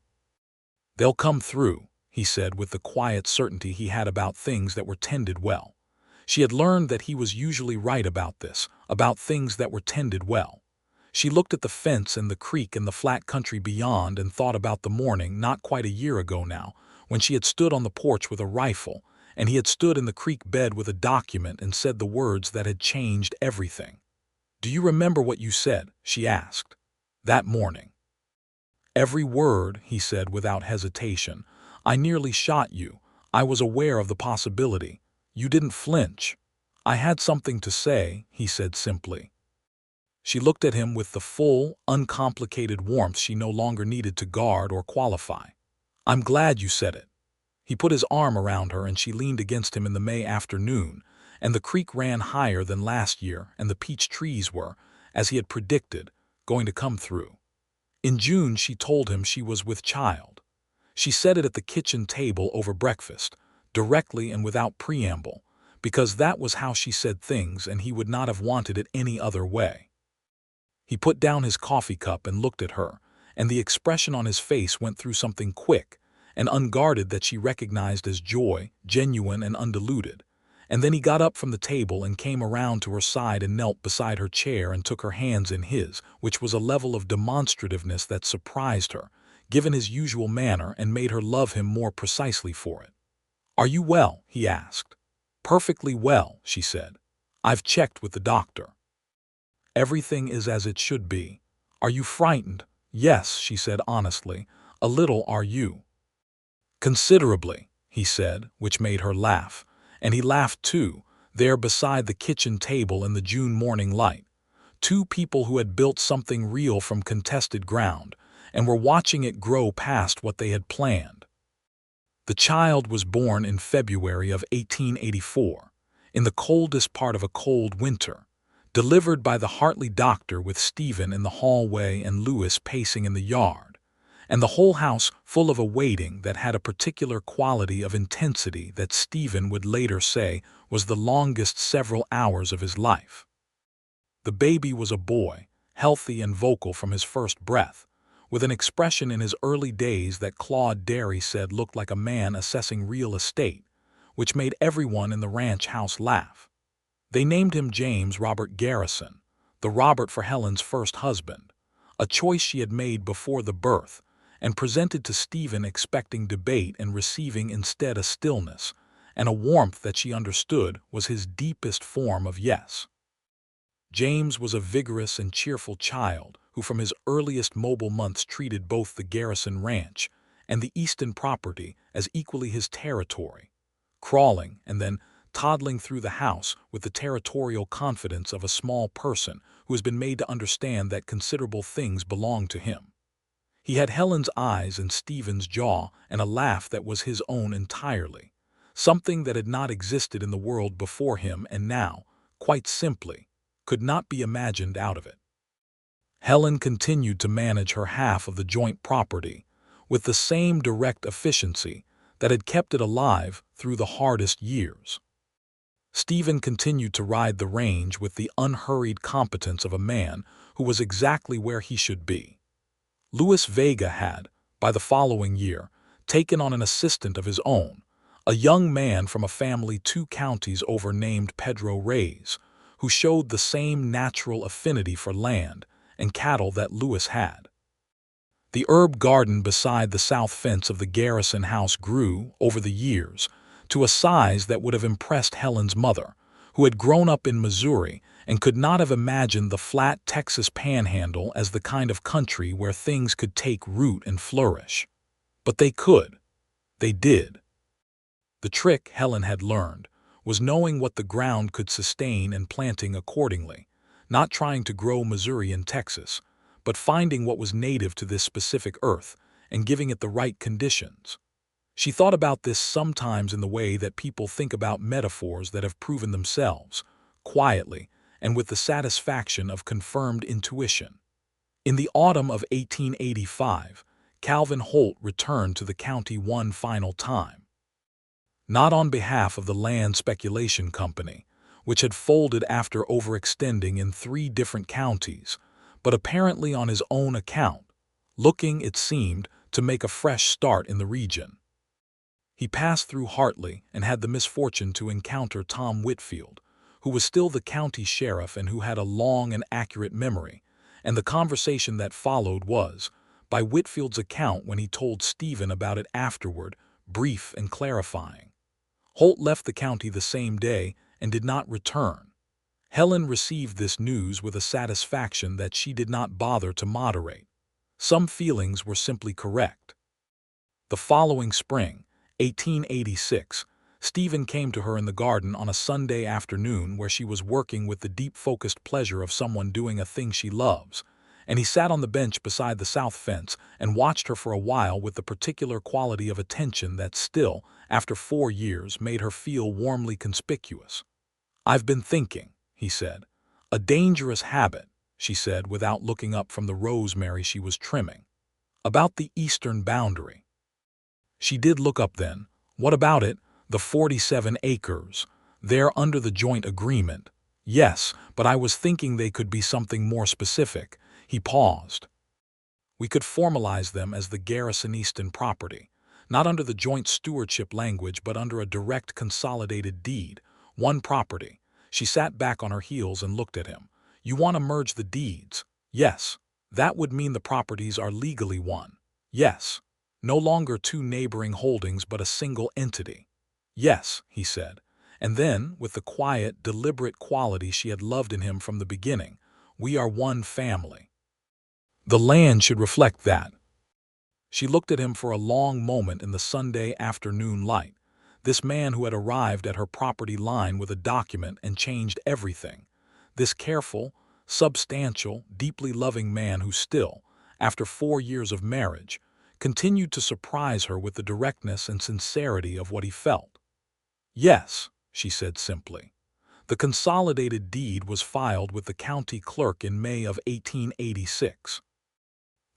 "They'll come through," he said with the quiet certainty he had about things that were tended well. She had learned that he was usually right about this, about things that were tended well. She looked at the fence and the creek and the flat country beyond and thought about the morning, not quite a year ago now, when she had stood on the porch with a rifle, and he had stood in the creek bed with a document and said the words that had changed everything. "Do you remember what you said?" she asked. "That morning." "Every word," he said without hesitation. "I nearly shot you. I was aware of the possibility. You didn't flinch." "I had something to say," he said simply. She looked at him with the full, uncomplicated warmth she no longer needed to guard or qualify. "I'm glad you said it." He put his arm around her and she leaned against him in the May afternoon, and the creek ran higher than last year and the peach trees were, as he had predicted, going to come through. In June she told him she was with child. She said it at the kitchen table over breakfast, directly and without preamble, because that was how she said things and he would not have wanted it any other way. He put down his coffee cup and looked at her, and the expression on his face went through something quick and unguarded that she recognized as joy, genuine and undiluted. And then he got up from the table and came around to her side and knelt beside her chair and took her hands in his, which was a level of demonstrativeness that surprised her, given his usual manner, and made her love him more precisely for it. "Are you well?" he asked. "Perfectly well," she said. "I've checked with the doctor. Everything is as it should be." "Are you frightened?" "Yes," she said honestly. "A little, are you?" "Considerably," he said, which made her laugh. And he laughed too, there beside the kitchen table in the June morning light. Two people who had built something real from contested ground, and were watching it grow past what they had planned. The child was born in February of 1884, in the coldest part of a cold winter, delivered by the Hartley doctor with Stephen in the hallway and Louis pacing in the yard, and the whole house full of a waiting that had a particular quality of intensity that Stephen would later say was the longest several hours of his life. The baby was a boy, healthy and vocal from his first breath, with an expression in his early days that Claude Derry said looked like a man assessing real estate, which made everyone in the ranch house laugh. They named him James Robert Garrison, the Robert for Helen's first husband, a choice she had made before the birth, and presented to Stephen expecting debate and receiving instead a stillness, and a warmth that she understood was his deepest form of yes. James was a vigorous and cheerful child who from his earliest mobile months treated both the Garrison ranch and the Easton property as equally his territory, crawling and then toddling through the house with the territorial confidence of a small person who has been made to understand that considerable things belong to him. He had Helen's eyes and Stephen's jaw and a laugh that was his own entirely, something that had not existed in the world before him and now, quite simply, could not be imagined out of it. Helen continued to manage her half of the joint property with the same direct efficiency that had kept it alive through the hardest years. Stephen continued to ride the range with the unhurried competence of a man who was exactly where he should be. Louis Vega had, by the following year, taken on an assistant of his own, a young man from a family 2 counties over named Pedro Reyes, who showed the same natural affinity for land and cattle that Louis had. The herb garden beside the south fence of the Garrison house grew, over the years, to a size that would have impressed Helen's mother, who had grown up in Missouri and could not have imagined the flat Texas panhandle as the kind of country where things could take root and flourish. But they could. They did. The trick, Helen had learned, was knowing what the ground could sustain and planting accordingly, not trying to grow Missouri in Texas, but finding what was native to this specific earth and giving it the right conditions. She thought about this sometimes in the way that people think about metaphors that have proven themselves, quietly, and with the satisfaction of confirmed intuition. In the autumn of 1885, Calvin Holt returned to the county one final time. Not on behalf of the Land Speculation Company, which had folded after overextending in 3 different counties, but apparently on his own account, looking, it seemed, to make a fresh start in the region. He passed through Hartley and had the misfortune to encounter Tom Whitfield, who was still the county sheriff and who had a long and accurate memory, and the conversation that followed was, by Whitfield's account when he told Stephen about it afterward, brief and clarifying. Holt left the county the same day and did not return. Helen received this news with a satisfaction that she did not bother to moderate. Some feelings were simply correct. The following spring, 1886, Stephen came to her in the garden on a Sunday afternoon where she was working with the deep-focused pleasure of someone doing a thing she loves, and he sat on the bench beside the south fence and watched her for a while with the particular quality of attention that still, after 4 years, made her feel warmly conspicuous. "I've been thinking," he said. "A dangerous habit," she said without looking up from the rosemary she was trimming. "About the eastern boundary." She did look up then. "What about it? The 47 acres. They're under the joint agreement." "Yes, but I was thinking they could be something more specific." He paused. "We could formalize them as the Garrison Easton property, not under the joint stewardship language but under a direct consolidated deed. One property." She sat back on her heels and looked at him. "You want to merge the deeds?" "Yes. That would mean the properties are legally one." "Yes. No longer 2 neighboring holdings but a single entity." "Yes," he said. And then, with the quiet, deliberate quality she had loved in him from the beginning, "We are one family. The land should reflect that." She looked at him for a long moment in the Sunday afternoon light, this man who had arrived at her property line with a document and changed everything, this careful, substantial, deeply loving man who still, after 4 years of marriage, continued to surprise her with the directness and sincerity of what he felt. "Yes," she said simply. The consolidated deed was filed with the county clerk in May of 1886.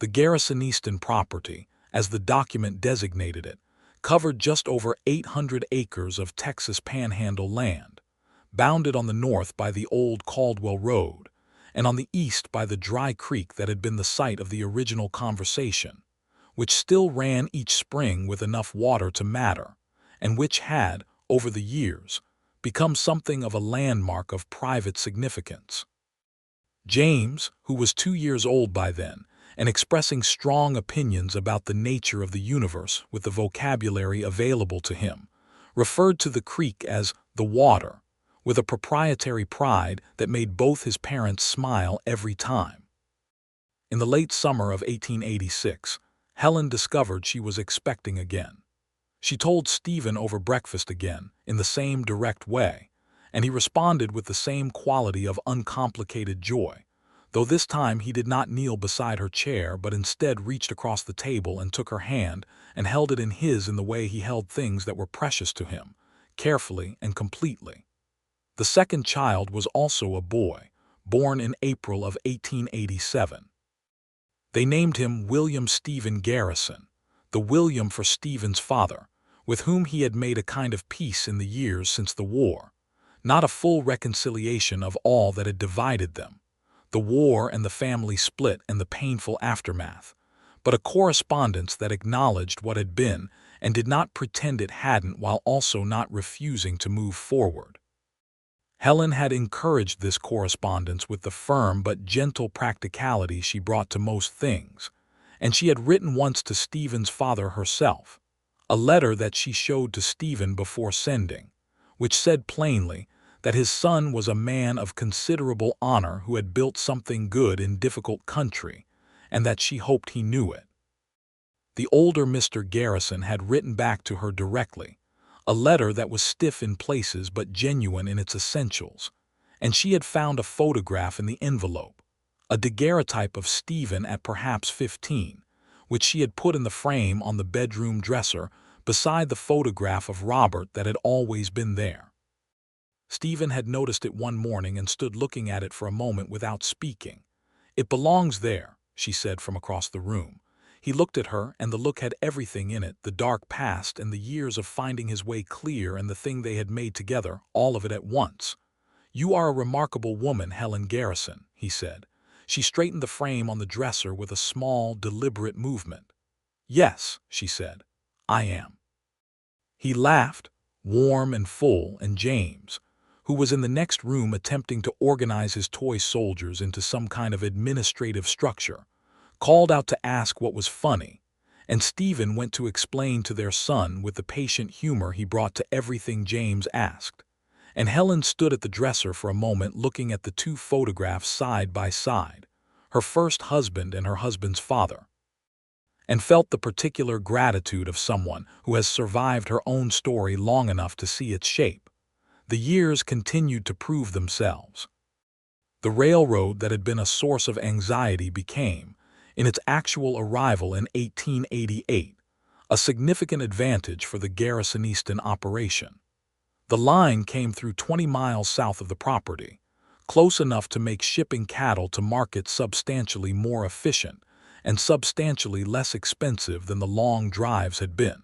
The Garrison Easton property, as the document designated it, covered just over 800 acres of Texas Panhandle land, bounded on the north by the old Caldwell Road, and on the east by the dry creek that had been the site of the original conversation, which still ran each spring with enough water to matter, and which had, over the years, become something of a landmark of private significance. James, who was 2 years old by then, and expressing strong opinions about the nature of the universe with the vocabulary available to him, referred to the creek as the water, with a proprietary pride that made both his parents smile every time. In the late summer of 1886, Helen discovered she was expecting again. She told Stephen over breakfast again, in the same direct way, and he responded with the same quality of uncomplicated joy, though this time he did not kneel beside her chair but instead reached across the table and took her hand and held it in his in the way he held things that were precious to him, carefully and completely. The second child was also a boy, born in April of 1887. They named him William Stephen Garrison, the William for Stephen's father, with whom he had made a kind of peace in the years since the war, not a full reconciliation of all that had divided them, the war and the family split and the painful aftermath, but a correspondence that acknowledged what had been and did not pretend it hadn't while also not refusing to move forward. Helen had encouraged this correspondence with the firm but gentle practicality she brought to most things, and she had written once to Stephen's father herself, a letter that she showed to Stephen before sending, which said plainly that his son was a man of considerable honor who had built something good in difficult country, and that she hoped he knew it. The older Mr. Garrison had written back to her directly, a letter that was stiff in places but genuine in its essentials, and she had found a photograph in the envelope, a daguerreotype of Stephen at perhaps 15, which she had put in the frame on the bedroom dresser beside the photograph of Robert that had always been there. Stephen had noticed it one morning and stood looking at it for a moment without speaking. "It belongs there," she said from across the room. He looked at her, and the look had everything in it, the dark past and the years of finding his way clear and the thing they had made together, all of it at once. "You are a remarkable woman, Helen Garrison," he said. She straightened the frame on the dresser with a small, deliberate movement. "Yes," she said, "I am." He laughed, warm and full, and James, who was in the next room attempting to organize his toy soldiers into some kind of administrative structure, called out to ask what was funny, and Stephen went to explain to their son with the patient humor he brought to everything James asked. And Helen stood at the dresser for a moment looking at the two photographs side by side, her first husband and her husband's father, and felt the particular gratitude of someone who has survived her own story long enough to see its shape. The years continued to prove themselves. The railroad that had been a source of anxiety became, in its actual arrival in 1888, a significant advantage for the Garrison-Easton operation. The line came through 20 miles south of the property, close enough to make shipping cattle to market substantially more efficient and substantially less expensive than the long drives had been.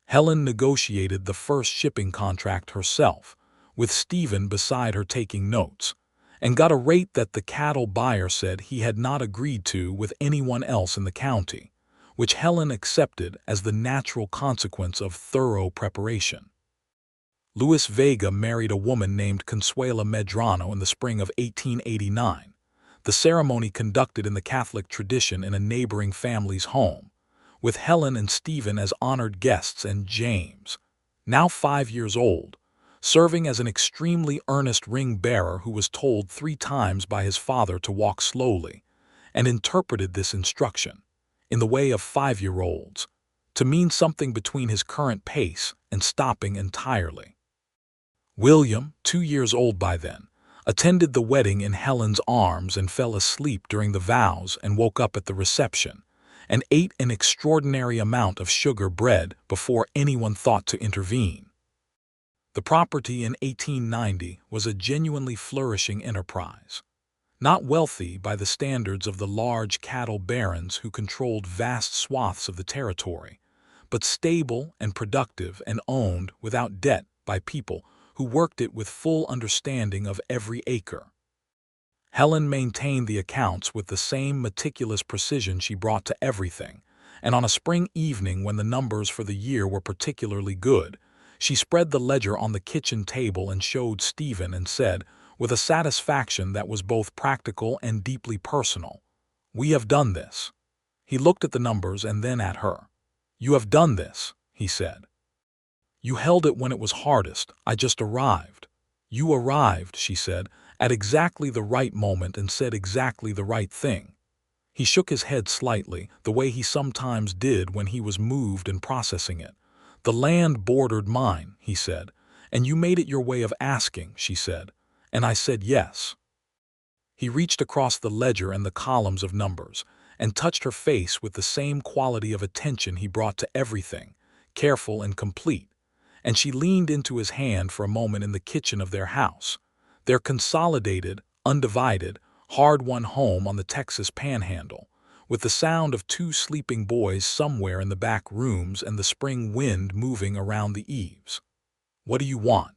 Helen negotiated the first shipping contract herself, with Stephen beside her taking notes, and got a rate that the cattle buyer said he had not agreed to with anyone else in the county, which Helen accepted as the natural consequence of thorough preparation. Luis Vega married a woman named Consuela Medrano in the spring of 1889, the ceremony conducted in the Catholic tradition in a neighboring family's home, with Helen and Stephen as honored guests and James, now 5 years old, serving as an extremely earnest ring-bearer who was told 3 times by his father to walk slowly, and interpreted this instruction, in the way of 5-year-olds, to mean something between his current pace and stopping entirely. William, 2 years old by then, attended the wedding in Helen's arms and fell asleep during the vows and woke up at the reception, and ate an extraordinary amount of sugar bread before anyone thought to intervene. The property in 1890 was a genuinely flourishing enterprise. Not wealthy by the standards of the large cattle barons who controlled vast swaths of the territory, but stable and productive and owned without debt by people who worked it with full understanding of every acre. Helen maintained the accounts with the same meticulous precision she brought to everything, and on a spring evening when the numbers for the year were particularly good, she spread the ledger on the kitchen table and showed Stephen and said, with a satisfaction that was both practical and deeply personal, "We have done this." He looked at the numbers and then at her. "You have done this," he said. "You held it when it was hardest. I just arrived." "You arrived," she said, "at exactly the right moment and said exactly the right thing." He shook his head slightly, the way he sometimes did when he was moved and processing it. "The land bordered mine," he said, "and you made it your way of asking," she said, "and I said yes." He reached across the ledger and the columns of numbers, and touched her face with the same quality of attention he brought to everything, careful and complete, and she leaned into his hand for a moment in the kitchen of their house, their consolidated, undivided, hard-won home on the Texas Panhandle, with the sound of 2 sleeping boys somewhere in the back rooms and the spring wind moving around the eaves. "What do you want?"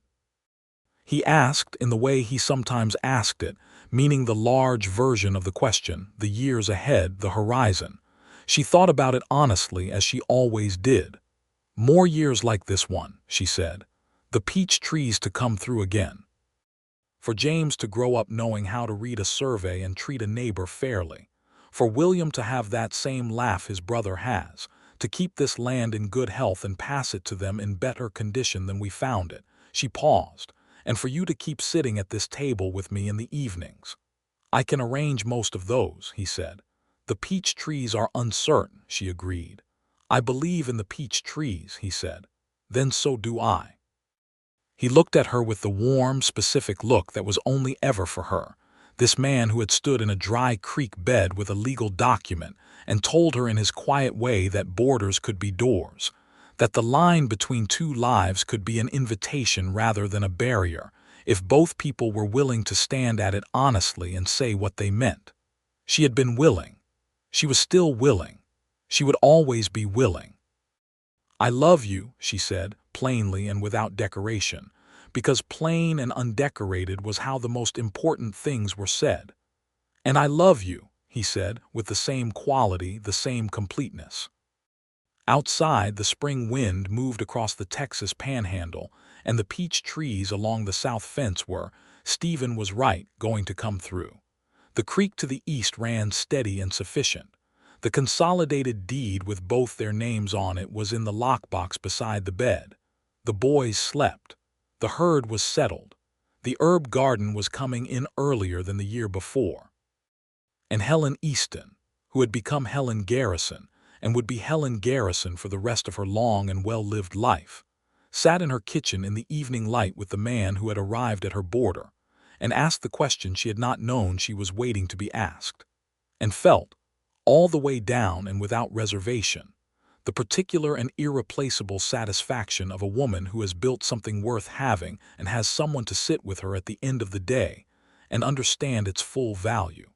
he asked in the way he sometimes asked it, meaning the large version of the question, the years ahead, the horizon. She thought about it honestly, as she always did. "More years like this one," she said. "The peach trees to come through again." For James to grow up knowing how to read a survey and treat a neighbor fairly. For William to have that same laugh his brother has, to keep this land in good health and pass it to them in better condition than we found it. She paused. "And for you to keep sitting at this table with me in the evenings." "I can arrange most of those," he said. "The peach trees are uncertain," she agreed. "I believe in the peach trees," he said. "Then so do I." He looked at her with the warm, specific look that was only ever for her, This man who had stood in a dry creek bed with a legal document and told her in his quiet way that borders could be doors, that the line between two lives could be an invitation rather than a barrier, if both people were willing to stand at it honestly and say what they meant. She had been willing. She was still willing. She would always be willing. "I love you," she said, plainly and without decoration, because plain and undecorated was how the most important things were said. "And I love you," he said, with the same quality, the same completeness. Outside, the spring wind moved across the Texas panhandle, and the peach trees along the south fence were, Stephen was right, going to come through. The creek to the east ran steady and sufficient. The consolidated deed with both their names on it was in the lockbox beside the bed. The boys slept. The herd was settled. The herb garden was coming in earlier than the year before. And Helen Easton, who had become Helen Garrison, and would be Helen Garrison for the rest of her long and well-lived life, sat in her kitchen in the evening light with the man who had arrived at her border, and asked the question she had not known she was waiting to be asked, and felt, all the way down and without reservation, the particular and irreplaceable satisfaction of a woman who has built something worth having and has someone to sit with her at the end of the day and understand its full value.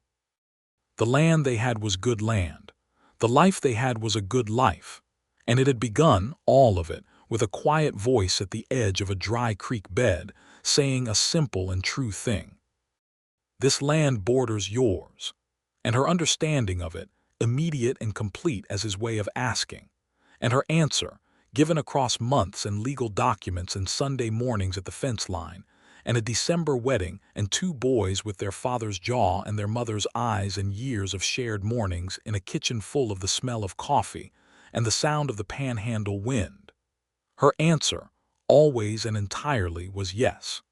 The land they had was good land. The life they had was a good life, and it had begun, all of it, with a quiet voice at the edge of a dry creek bed, saying a simple and true thing. "This land borders yours," and her understanding of it, immediate and complete as his way of asking, and her answer, given across months and legal documents and Sunday mornings at the fence line, and a December wedding and two boys with their father's jaw and their mother's eyes and years of shared mornings in a kitchen full of the smell of coffee and the sound of the panhandle wind. Her answer, always and entirely, was yes.